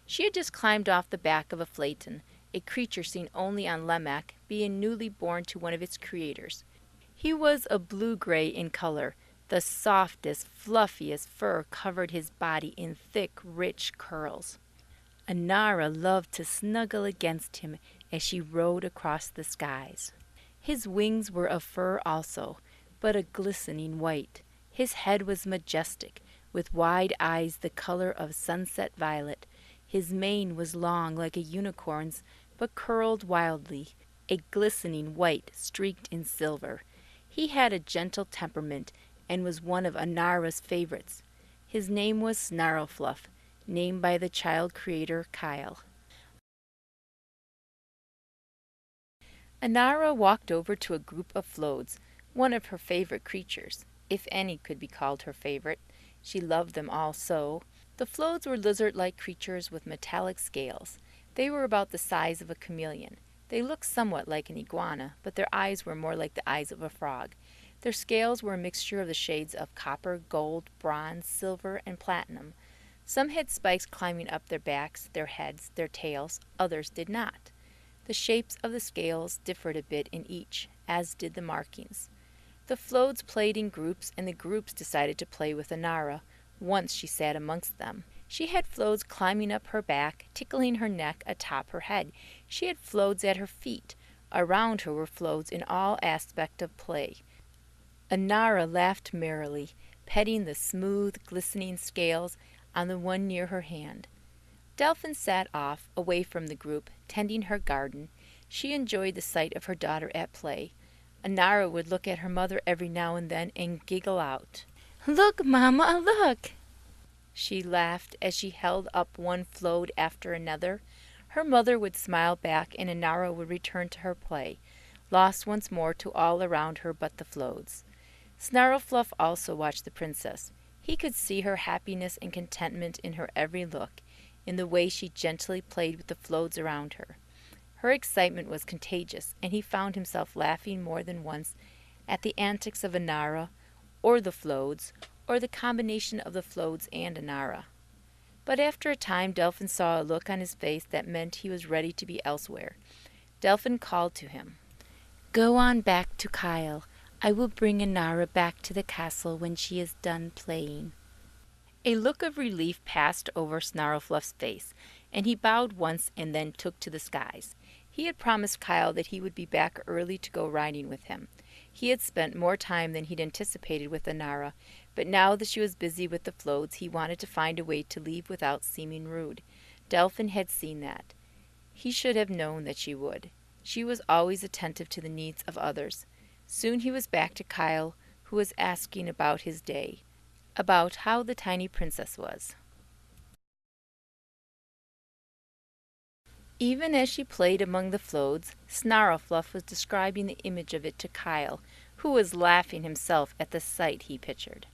She had just climbed off the back of a phaeton, a creature seen only on Lamac, being newly born to one of its creators. He was a blue-gray in color. The softest, fluffiest fur covered his body in thick, rich curls. Anara loved to snuggle against him as she rode across the skies. His wings were of fur also, but a glistening white. His head was majestic, with wide eyes the color of sunset violet. His mane was long like a unicorn's, but curled wildly, a glistening white streaked in silver. He had a gentle temperament and was one of Anara's favorites. His name was Snarlfluff, named by the child creator Kyle. Anara walked over to a group of floats, one of her favorite creatures, if any could be called her favorite. She loved them all so. The floats were lizard-like creatures with metallic scales. They were about the size of a chameleon. They looked somewhat like an iguana, but their eyes were more like the eyes of a frog. Their scales were a mixture of the shades of copper, gold, bronze, silver, and platinum. Some had spikes climbing up their backs, their heads, their tails. Others did not. The shapes of the scales differed a bit in each, as did the markings. The floats played in groups, and the groups decided to play with Anara. Once she sat amongst them. She had floats climbing up her back, tickling her neck atop her head. She had floats at her feet. Around her were floats in all aspect of play. Anara laughed merrily, petting the smooth, glistening scales on the one near her hand. Delphin sat off, away from the group, tending her garden. She enjoyed the sight of her daughter at play. Anara would look at her mother every now and then and giggle out. "Look, Mama, look!" She laughed as she held up one float after another. Her mother would smile back, and Anara would return to her play, lost once more to all around her but the floats. Snarlfluff also watched the princess. He could see her happiness and contentment in her every look, in the way she gently played with the floats around her. Her excitement was contagious, and he found himself laughing more than once at the antics of Anara, or the floats, or the combination of the floats and Anara. But after a time Delphin saw a look on his face that meant he was ready to be elsewhere. Delphin called to him. "Go on back to Kyle. I will bring Anara back to the castle when she is done playing." A look of relief passed over Snarlfluff's face, and he bowed once and then took to the skies. He had promised Kyle that he would be back early to go riding with him. He had spent more time than he'd anticipated with Anara, but now that she was busy with the floats, he wanted to find a way to leave without seeming rude. Delphin had seen that. He should have known that she would. She was always attentive to the needs of others. Soon he was back to Kyle, who was asking about his day, about how the tiny princess was. Even as she played among the floats, Snarlfluff was describing the image of it to Kyle, who was laughing himself at the sight he pictured.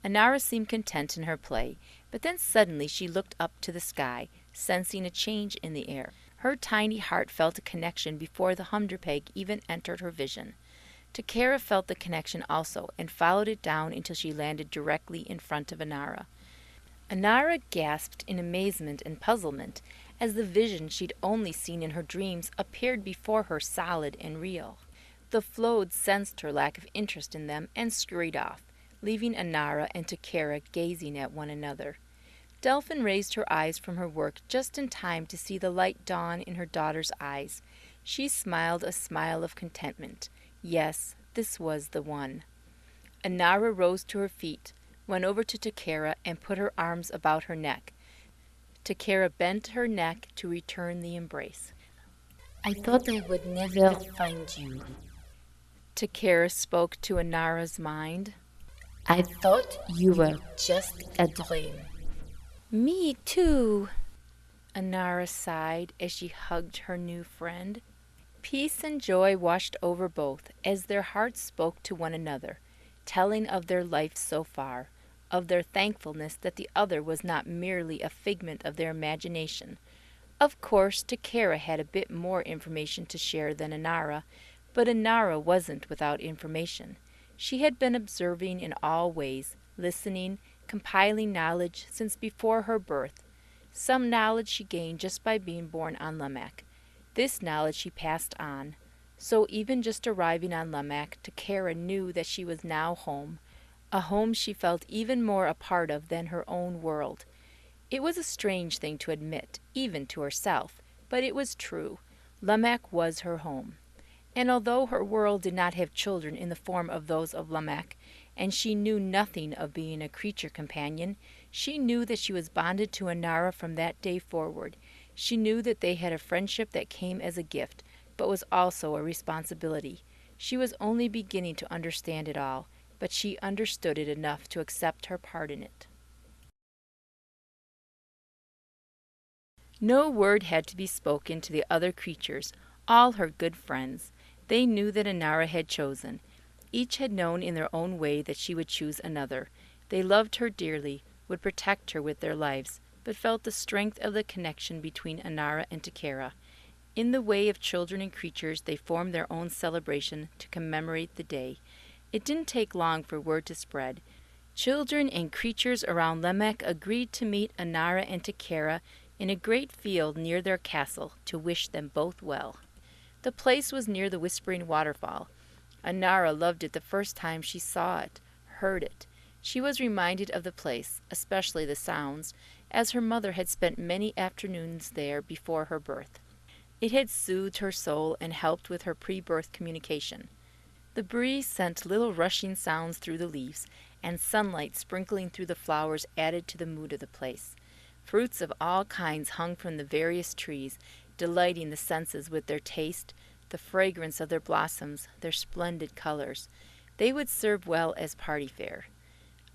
Anara seemed content in her play, but then suddenly she looked up to the sky, sensing a change in the air. Her tiny heart felt a connection before the humderpeg even entered her vision. Takara felt the connection also, and followed it down until she landed directly in front of Anara. Anara gasped in amazement and puzzlement, as the vision she'd only seen in her dreams appeared before her solid and real. The floats sensed her lack of interest in them and scurried off, leaving Anara and Takara gazing at one another. Delphin raised her eyes from her work just in time to see the light dawn in her daughter's eyes. She smiled a smile of contentment. Yes, this was the one. Anara rose to her feet, went over to Takara, and put her arms about her neck. Takara bent her neck to return the embrace. "I thought I would never find you." Takara spoke to Anara's mind. "I thought you were just a dream." "Me too," Anara sighed as she hugged her new friend. Peace and joy washed over both as their hearts spoke to one another, telling of their life so far, of their thankfulness that the other was not merely a figment of their imagination. Of course, Takara had a bit more information to share than Anara, But Anara wasn't without information. She had been observing in all ways, listening, compiling knowledge since before her birth. Some knowledge she gained just by being born on Lamac. This knowledge she passed on. So even just arriving on Lamac, Takara knew that she was now home, a home she felt even more a part of than her own world. It was a strange thing to admit, even to herself, but it was true. Lamac was her home. And although her world did not have children in the form of those of Lamac, and she knew nothing of being a creature companion, she knew that she was bonded to Anara from that day forward. She knew that they had a friendship that came as a gift, but was also a responsibility. She was only beginning to understand it all, but she understood it enough to accept her part in it. No word had to be spoken to the other creatures, all her good friends. They knew that Anara had chosen. Each had known in their own way that she would choose another. They loved her dearly, would protect her with their lives, but felt the strength of the connection between Anara and Takara. In the way of children and creatures, they formed their own celebration to commemorate the day. It didn't take long for word to spread. Children and creatures around Lamac agreed to meet Anara and Takara in a great field near their castle to wish them both well. The place was near the Whispering Waterfall. Anara loved it the first time she saw it, heard it. She was reminded of the place, especially the sounds, as her mother had spent many afternoons there before her birth. It had soothed her soul and helped with her pre-birth communication. The breeze sent little rushing sounds through the leaves, and sunlight sprinkling through the flowers added to the mood of the place. Fruits of all kinds hung from the various trees, delighting the senses with their taste, the fragrance of their blossoms, their splendid colors. They would serve well as party fare.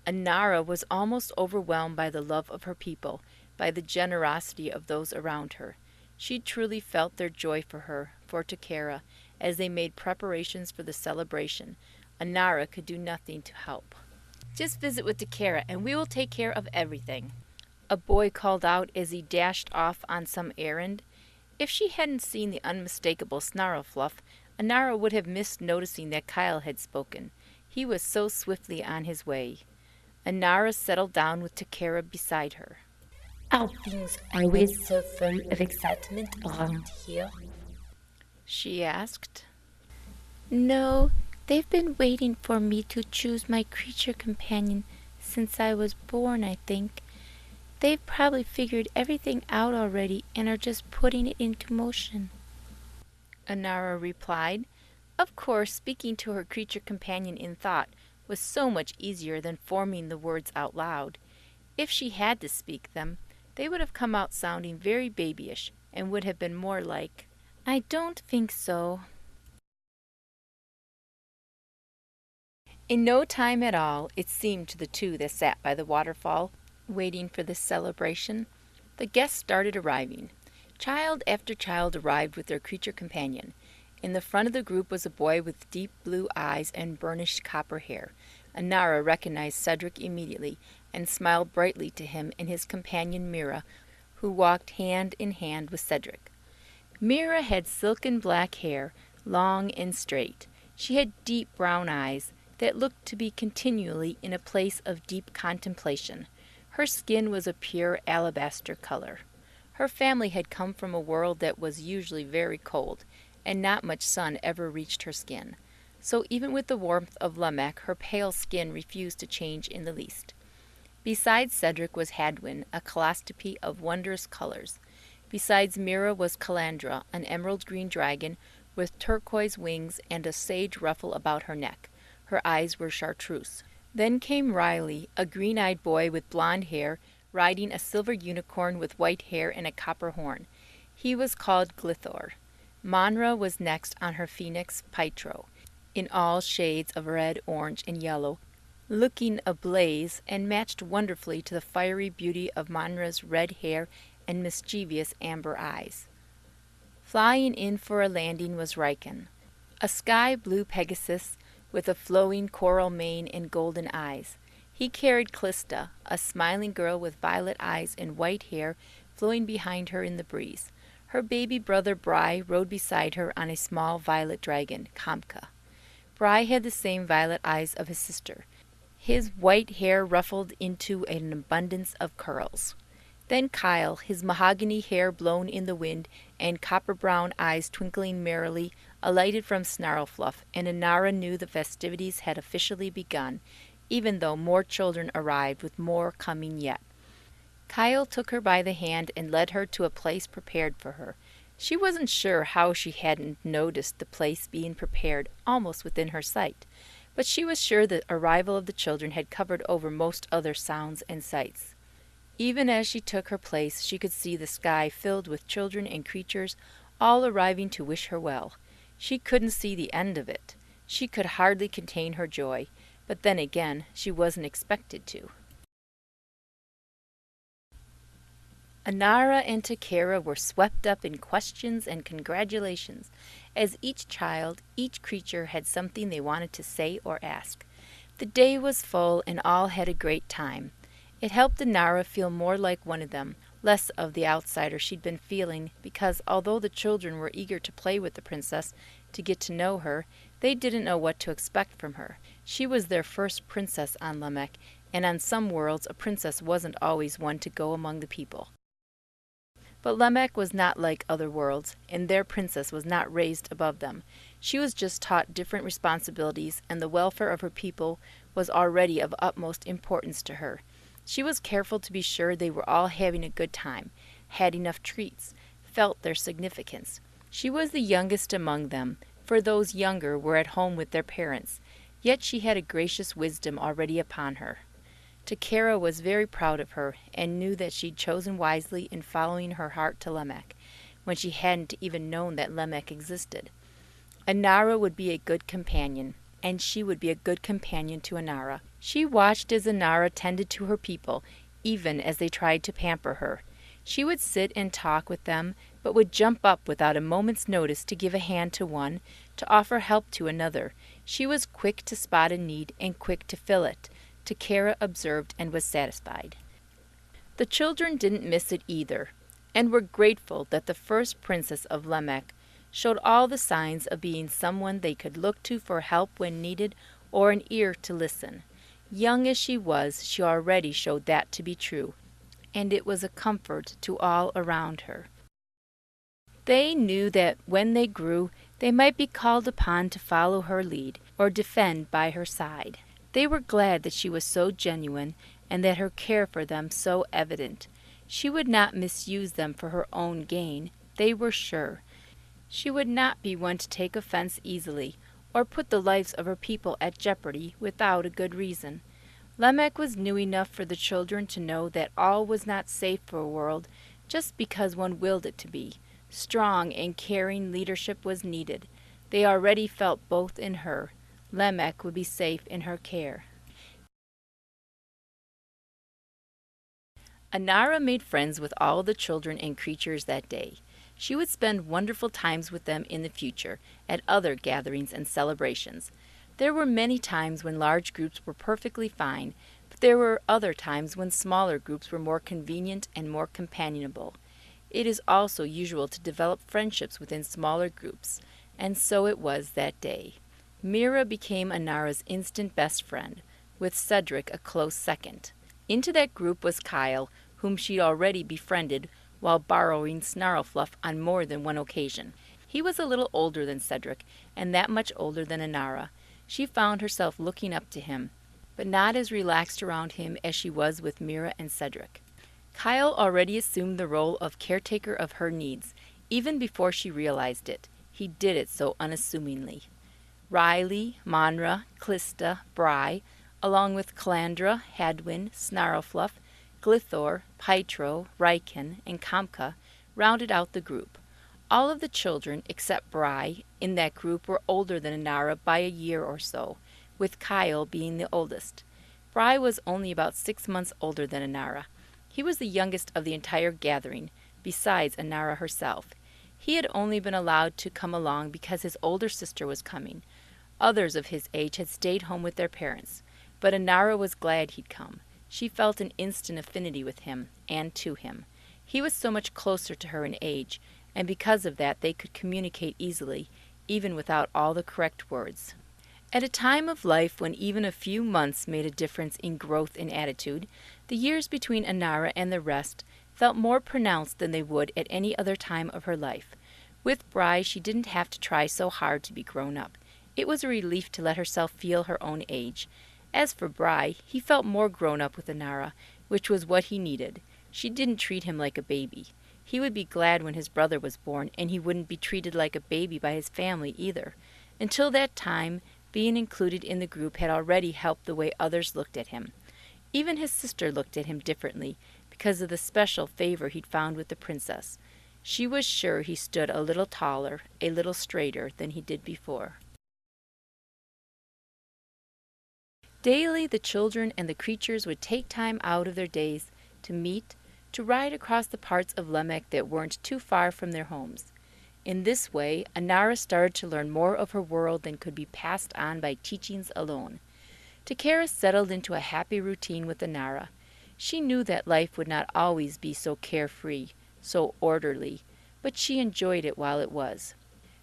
Anara was almost overwhelmed by the love of her people, by the generosity of those around her. She truly felt their joy for her, for Takara, as they made preparations for the celebration. Anara could do nothing to help. "Just visit with Takara, and we will take care of everything," a boy called out as he dashed off on some errand. If she hadn't seen the unmistakable Snarlfluff, Anara would have missed noticing that Kyle had spoken. He was so swiftly on his way. Anara settled down with Takara beside her. Are things always so full of excitement around here? She asked. No, they've been waiting for me to choose my creature companion since I was born, I think. They've probably figured everything out already and are just putting it into motion," Anara replied. Of course, speaking to her creature companion in thought was so much easier than forming the words out loud. If she had to speak them, they would have come out sounding very babyish and would have been more like, "I don't think so." In no time at all, it seemed to the two that sat by the waterfall, waiting for this celebration, the guests started arriving. Child after child arrived with their creature companion. In the front of the group was a boy with deep blue eyes and burnished copper hair. Anara recognized Cedric immediately and smiled brightly to him and his companion Mira, who walked hand in hand with Cedric. Mira had silken black hair, long and straight. She had deep brown eyes that looked to be continually in a place of deep contemplation. Her skin was a pure alabaster color. Her family had come from a world that was usually very cold, and not much sun ever reached her skin. So even with the warmth of Lamac, her pale skin refused to change in the least. Besides Cedric was Hadwin, a calliope of wondrous colors. Besides Mira was Calandra, an emerald green dragon with turquoise wings and a sage ruffle about her neck. Her eyes were chartreuse. Then came Riley, a green-eyed boy with blonde hair, riding a silver unicorn with white hair and a copper horn. He was called Glithor. Monra was next on her phoenix, Pytro, in all shades of red, orange, and yellow, looking ablaze and matched wonderfully to the fiery beauty of Monra's red hair and mischievous amber eyes. Flying in for a landing was Riken, a sky-blue Pegasus with a flowing coral mane and golden eyes. He carried Callista, a smiling girl with violet eyes and white hair flowing behind her in the breeze. Her baby brother Bry rode beside her on a small violet dragon, Kamka. Bry had the same violet eyes of his sister, his white hair ruffled into an abundance of curls. Then Kyle, his mahogany hair blown in the wind and copper-brown eyes twinkling merrily, alighted from Snarlfluff, and Anara knew the festivities had officially begun, even though more children arrived, with more coming yet. Kyle took her by the hand and led her to a place prepared for her. She wasn't sure how she hadn't noticed the place being prepared almost within her sight, but she was sure the arrival of the children had covered over most other sounds and sights. Even as she took her place, she could see the sky filled with children and creatures, all arriving to wish her well. She couldn't see the end of it. She could hardly contain her joy, but then again, she wasn't expected to. Anara and Takara were swept up in questions and congratulations, as each child, each creature had something they wanted to say or ask. The day was full, and all had a great time. It helped Anara feel more like one of them, less of the outsider she'd been feeling, because although the children were eager to play with the princess, to get to know her, they didn't know what to expect from her. She was their first princess on Lamac, and on some worlds a princess wasn't always one to go among the people. But Lamac was not like other worlds, and their princess was not raised above them. She was just taught different responsibilities, and the welfare of her people was already of utmost importance to her. She was careful to be sure they were all having a good time, had enough treats, felt their significance. She was the youngest among them, for those younger were at home with their parents, yet she had a gracious wisdom already upon her. Takara was very proud of her, and knew that she'd chosen wisely in following her heart to Lamac, when she hadn't even known that Lamac existed. Anara would be a good companion, and she would be a good companion to Anara. She watched as Anara tended to her people, even as they tried to pamper her. She would sit and talk with them, but would jump up without a moment's notice to give a hand to one, to offer help to another. She was quick to spot a need and quick to fill it. Takara observed and was satisfied. The children didn't miss it either, and were grateful that the first princess of Lamac showed all the signs of being someone they could look to for help when needed, or an ear to listen. Young as she was, she already showed that to be true, and it was a comfort to all around her. They knew that when they grew, they might be called upon to follow her lead, or defend by her side. They were glad that she was so genuine, and that her care for them so evident. She would not misuse them for her own gain, they were sure. She would not be one to take offense easily, or put the lives of her people at jeopardy without a good reason. Lamac was new enough for the children to know that all was not safe for a world just because one willed it to be. Strong and caring leadership was needed. They already felt both in her. Lamac would be safe in her care. Anara made friends with all the children and creatures that day. She would spend wonderful times with them in the future, at other gatherings and celebrations. There were many times when large groups were perfectly fine, but there were other times when smaller groups were more convenient and more companionable. It is also usual to develop friendships within smaller groups, and so it was that day. Mira became Anara's instant best friend, with Cedric a close second. Into that group was Kyle, whom she'd already befriended while borrowing Snarlfluff on more than one occasion. He was a little older than Cedric, and that much older than Anara. She found herself looking up to him, but not as relaxed around him as she was with Mira and Cedric. Kyle already assumed the role of caretaker of her needs, even before she realized it. He did it so unassumingly. Riley, Monra, Clista, Bry, along with Calandra, Hadwin, Snarlfluff, Glithor, Pytro, Ryken, and Kamka, rounded out the group. All of the children, except Bry, in that group were older than Anara by a year or so, with Kyle being the oldest. Bry was only about 6 months older than Anara. He was the youngest of the entire gathering, besides Anara herself. He had only been allowed to come along because his older sister was coming. Others of his age had stayed home with their parents, but Anara was glad he'd come. She felt an instant affinity with him, and to him. He was so much closer to her in age, and because of that they could communicate easily, even without all the correct words. At a time of life when even a few months made a difference in growth and attitude, the years between Anara and the rest felt more pronounced than they would at any other time of her life. With Bry, she didn't have to try so hard to be grown up. It was a relief to let herself feel her own age. As for Bry, he felt more grown up with Anara, which was what he needed. She didn't treat him like a baby. He would be glad when his brother was born, and he wouldn't be treated like a baby by his family either. Until that time, being included in the group had already helped the way others looked at him. Even his sister looked at him differently because of the special favor he'd found with the princess. She was sure he stood a little taller, a little straighter than he did before. Daily the children and the creatures would take time out of their days to meet, to ride across the parts of Lamac that weren't too far from their homes. In this way, Anara started to learn more of her world than could be passed on by teachings alone. Takara settled into a happy routine with Anara. She knew that life would not always be so carefree, so orderly, but she enjoyed it while it was.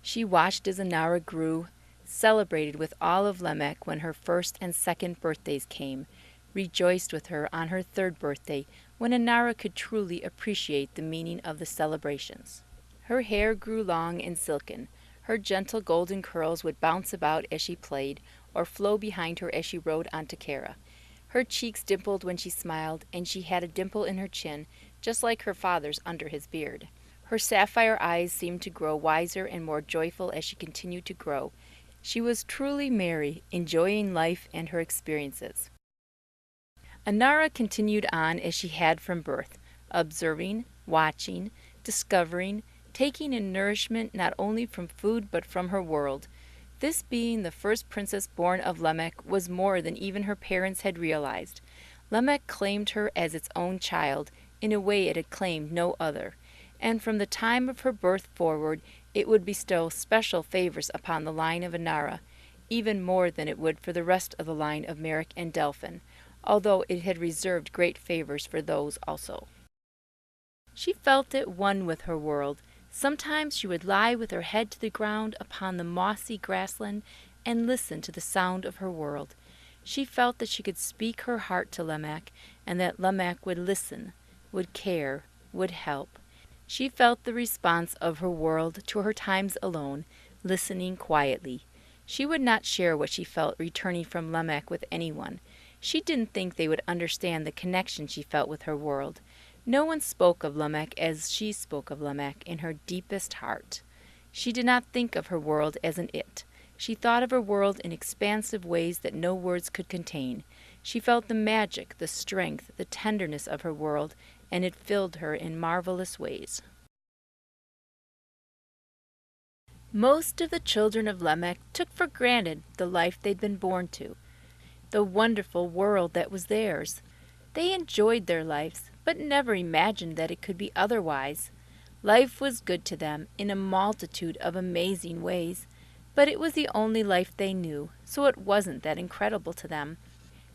She watched as Anara grew, celebrated with all of Lamac when her first and second birthdays came, rejoiced with her on her third birthday when Anara could truly appreciate the meaning of the celebrations. Her hair grew long and silken. Her gentle golden curls would bounce about as she played, or flow behind her as she rode on Takara. Her cheeks dimpled when she smiled, and she had a dimple in her chin, just like her father's under his beard. Her sapphire eyes seemed to grow wiser and more joyful as she continued to grow. She was truly merry, enjoying life and her experiences. Anara continued on as she had from birth, observing, watching, discovering, taking in nourishment not only from food but from her world. This being the first princess born of Lamac was more than even her parents had realized. Lamac claimed her as its own child in a way it had claimed no other, and from the time of her birth forward it would bestow special favors upon the line of Anara, even more than it would for the rest of the line of Merrick and Delphin, although it had reserved great favors for those also. She felt at one with her world. Sometimes she would lie with her head to the ground upon the mossy grassland and listen to the sound of her world. She felt that she could speak her heart to Lamac, and that Lamac would listen, would care, would help. She felt the response of her world to her times alone, listening quietly. She would not share what she felt returning from Lamac with anyone. She didn't think they would understand the connection she felt with her world. No one spoke of Lamac as she spoke of Lamac in her deepest heart. She did not think of her world as an it. She thought of her world in expansive ways that no words could contain. She felt the magic, the strength, the tenderness of her world, and it filled her in marvelous ways. Most of the children of Lamac took for granted the life they'd been born to, the wonderful world that was theirs. They enjoyed their lives, but never imagined that it could be otherwise. Life was good to them in a multitude of amazing ways, but it was the only life they knew, so it wasn't that incredible to them.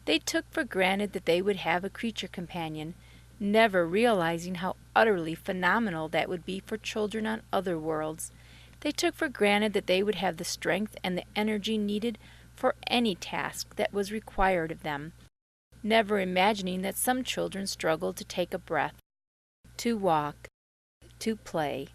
They took for granted that they would have a creature companion, never realizing how utterly phenomenal that would be for children on other worlds. They took for granted that they would have the strength and the energy needed for any task that was required of them, never imagining that some children struggled to take a breath, to walk, to play.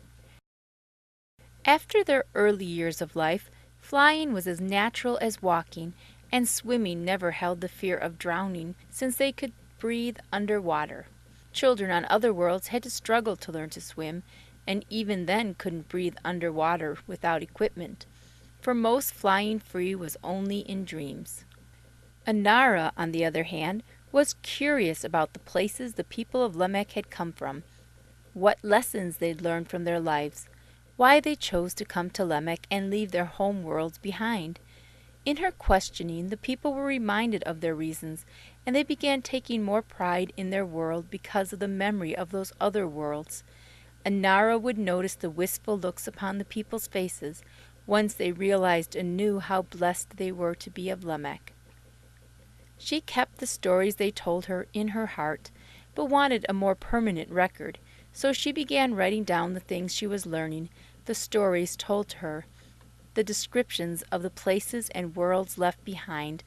After their early years of life, flying was as natural as walking, and swimming never held the fear of drowning since they could breathe underwater. Children on other worlds had to struggle to learn to swim, and even then couldn't breathe underwater without equipment. For most, flying free was only in dreams. Anara, on the other hand, was curious about the places the people of Lamac had come from, what lessons they'd learned from their lives, why they chose to come to Lamac and leave their home worlds behind. In her questioning, the people were reminded of their reasons, and they began taking more pride in their world because of the memory of those other worlds. Anara would notice the wistful looks upon the people's faces once they realized anew how blessed they were to be of Lamac. She kept the stories they told her in her heart, but wanted a more permanent record, So she began writing down the things she was learning, the stories told to her, the descriptions of the places and worlds left behind,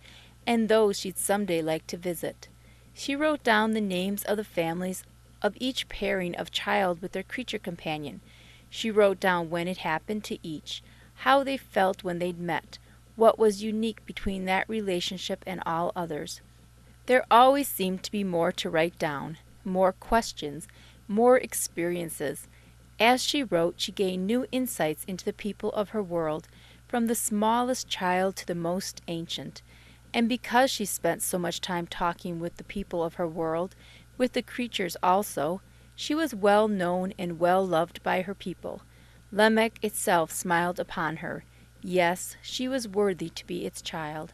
and those she'd someday like to visit. She wrote down the names of the families of each pairing of child with their creature companion. She wrote down when it happened to each, how they felt when they'd met, what was unique between that relationship and all others. There always seemed to be more to write down, more questions, more experiences. As she wrote, she gained new insights into the people of her world, from the smallest child to the most ancient. And because she spent so much time talking with the people of her world, with the creatures also, she was well known and well loved by her people. Lamac itself smiled upon her. Yes, she was worthy to be its child.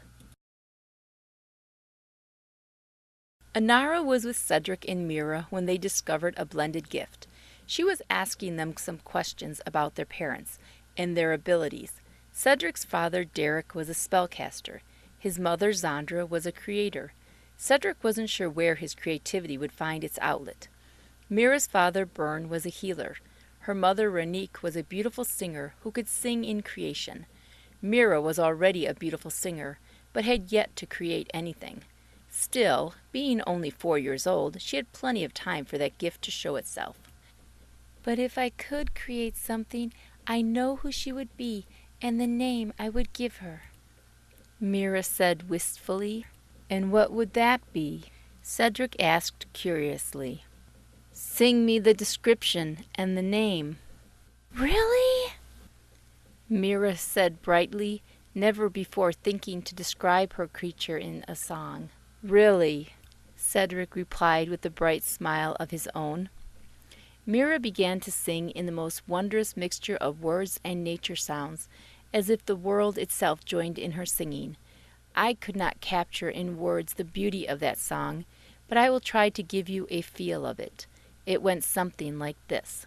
Anara was with Cedric and Mira when they discovered a blended gift. She was asking them some questions about their parents and their abilities. Cedric's father, Derek, was a spellcaster. His mother, Zandra, was a creator. Cedric wasn't sure where his creativity would find its outlet. Mira's father, Byrne, was a healer. Her mother, Ranique, was a beautiful singer who could sing in creation. Mira was already a beautiful singer, but had yet to create anything. Still, being only 4 years old, she had plenty of time for that gift to show itself. But if I could create something, I know who she would be and the name I would give her, Mira said wistfully. And what would that be? Cedric asked curiously. Sing me the description and the name. Really? Mira said brightly, never before thinking to describe her creature in a song. Really, Cedric replied with a bright smile of his own. Mira began to sing in the most wondrous mixture of words and nature sounds, as if the world itself joined in her singing. I could not capture in words the beauty of that song, but I will try to give you a feel of it. It went something like this.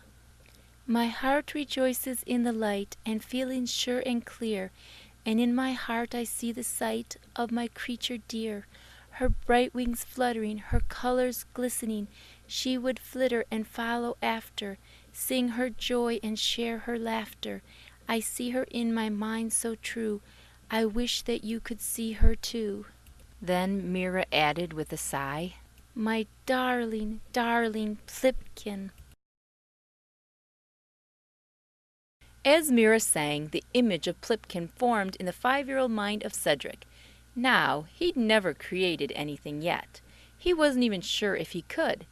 My heart rejoices in the light and feelings sure and clear, and in my heart I see the sight of my creature dear. Her bright wings fluttering, her colors glistening, she would flitter and follow after, sing her joy and share her laughter. I see her in my mind so true, I wish that you could see her too. Then Mira added with a sigh, My darling, darling Plipkin. As Mira sang, the image of Plipkin formed in the 5-year-old mind of Cedric. Now, he'd never created anything yet. He wasn't even sure if he could.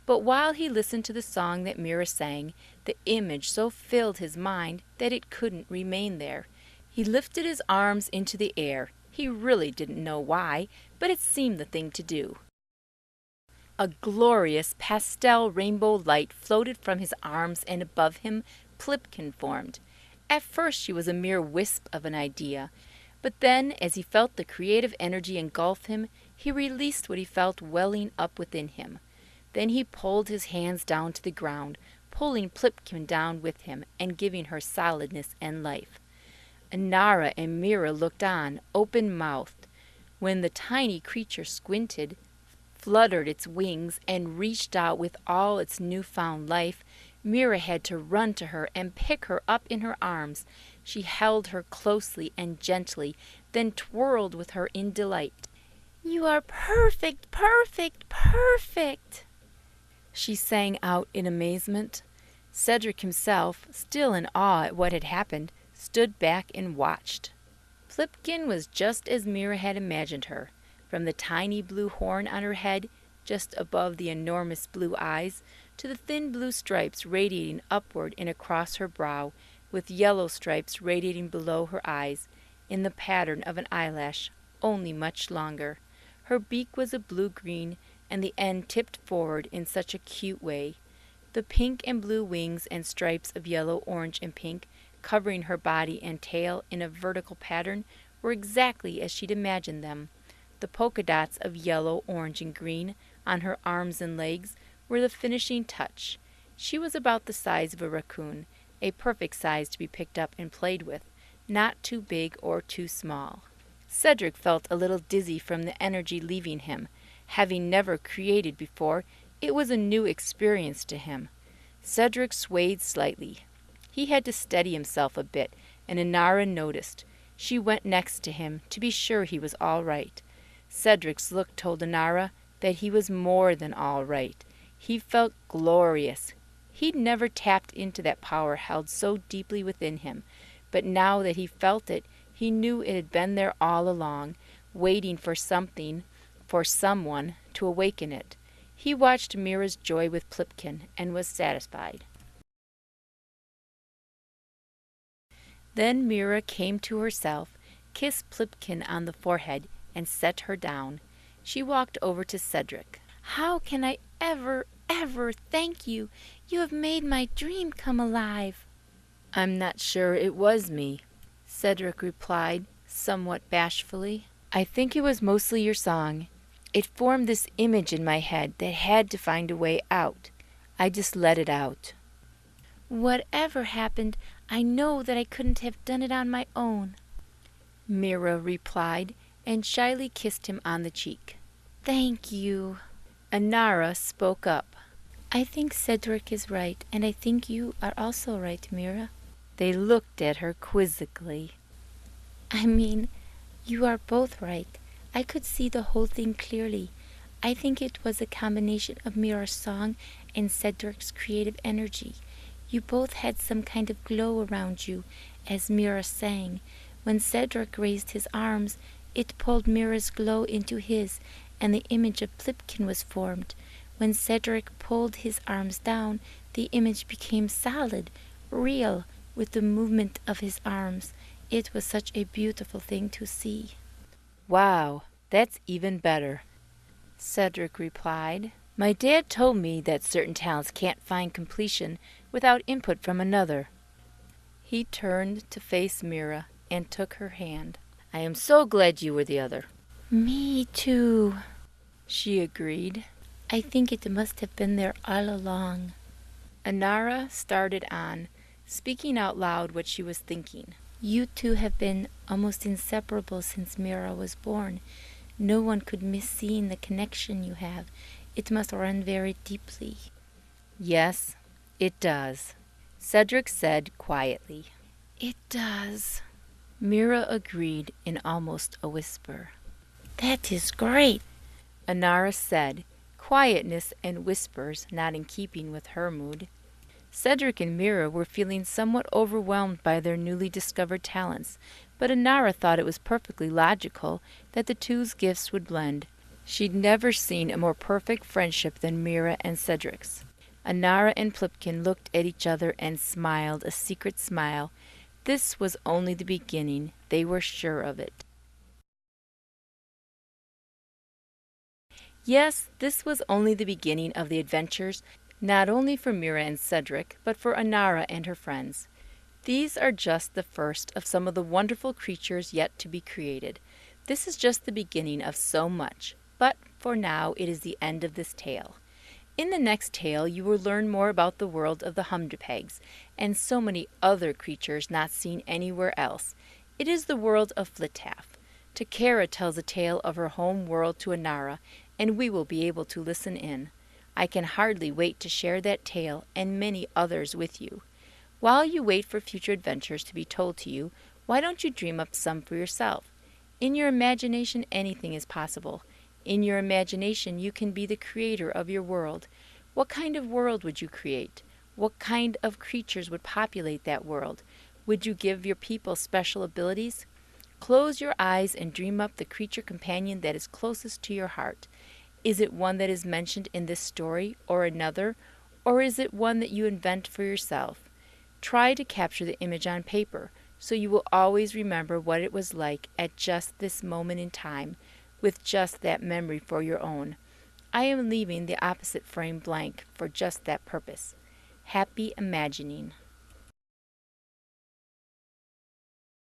But while he listened to the song that Mira sang, the image so filled his mind that it couldn't remain there. He lifted his arms into the air. He really didn't know why, but it seemed the thing to do. A glorious pastel rainbow light floated from his arms, and above him Plipkin formed. At first she was a mere wisp of an idea, but then, as he felt the creative energy engulf him, he released what he felt welling up within him. Then he pulled his hands down to the ground, pulling Plipkin down with him and giving her solidness and life. Anara and Mira looked on, open-mouthed, when the tiny creature squinted, fluttered its wings, and reached out with all its new-found life. Mira had to run to her and pick her up in her arms. She held her closely and gently, then twirled with her in delight. You are perfect, perfect, perfect, she sang out in amazement. Cedric himself, still in awe at what had happened, stood back and watched. Plipkin was just as Mira had imagined her. From the tiny blue horn on her head, just above the enormous blue eyes, to the thin blue stripes radiating upward and across her brow, with yellow stripes radiating below her eyes, in the pattern of an eyelash, only much longer. Her beak was a blue-green, and the end tipped forward in such a cute way. The pink and blue wings and stripes of yellow, orange, and pink, covering her body and tail in a vertical pattern, were exactly as she'd imagined them. The polka dots of yellow, orange, and green on her arms and legs were the finishing touch. She was about the size of a raccoon, a perfect size to be picked up and played with, not too big or too small. Cedric felt a little dizzy from the energy leaving him. Having never created before, it was a new experience to him. Cedric swayed slightly. He had to steady himself a bit, and Anara noticed. She went next to him to be sure he was all right. Cedric's look told Anara that he was more than all right. He felt glorious. He'd never tapped into that power held so deeply within him, but now that he felt it, he knew it had been there all along, waiting for something, for someone, to awaken it. He watched Mira's joy with Plipkin and was satisfied. Then Mira came to herself, kissed Plipkin on the forehead, and set her down. She walked over to Cedric. How can I ever thank you? You have made my dream come alive. I'm not sure it was me, Cedric replied, somewhat bashfully. I think it was mostly your song. It formed this image in my head that had to find a way out. I just let it out. Whatever happened, I know that I couldn't have done it on my own, Mira replied, and shyly kissed him on the cheek. Thank you. Anara spoke up. I think Cedric is right, and I think you are also right, Mira. They looked at her quizzically. I mean, you are both right. I could see the whole thing clearly. I think it was a combination of Mira's song and Cedric's creative energy. You both had some kind of glow around you as Mira sang. When Cedric raised his arms, it pulled Mira's glow into his, and the image of Plipkin was formed. When Cedric pulled his arms down, the image became solid, real, with the movement of his arms. It was such a beautiful thing to see. Wow, that's even better, Cedric replied. My dad told me that certain talents can't find completion without input from another. He turned to face Mira and took her hand. I am so glad you were the other. Me too, she agreed. I think it must have been there all along. Anara started on, speaking out loud what she was thinking. You two have been almost inseparable since Mira was born. No one could miss seeing the connection you have. It must run very deeply. Yes, it does, Cedric said quietly. It does, Mira agreed in almost a whisper. That is great, Anara said, quietness and whispers not in keeping with her mood. Cedric and Mira were feeling somewhat overwhelmed by their newly discovered talents, but Anara thought it was perfectly logical that the two's gifts would blend. She'd never seen a more perfect friendship than Mira and Cedric's. Anara and Plipkin looked at each other and smiled a secret smile. This was only the beginning, they were sure of it. Yes, this was only the beginning of the adventures, not only for Mira and Cedric, but for Anara and her friends. These are just the first of some of the wonderful creatures yet to be created. This is just the beginning of so much, but for now it is the end of this tale. In the next tale you will learn more about the world of the Humdapegs, and so many other creatures not seen anywhere else. It is the world of Flitaff. Takara tells a tale of her home world to Anara, and we will be able to listen in. I can hardly wait to share that tale and many others with you. While you wait for future adventures to be told to you, why don't you dream up some for yourself? In your imagination, anything is possible. In your imagination, you can be the creator of your world. What kind of world would you create? What kind of creatures would populate that world? Would you give your people special abilities? Close your eyes and dream up the creature companion that is closest to your heart. Is it one that is mentioned in this story or another, or is it one that you invent for yourself? Try to capture the image on paper, so you will always remember what it was like at just this moment in time, with just that memory for your own. I am leaving the opposite frame blank for just that purpose. Happy imagining.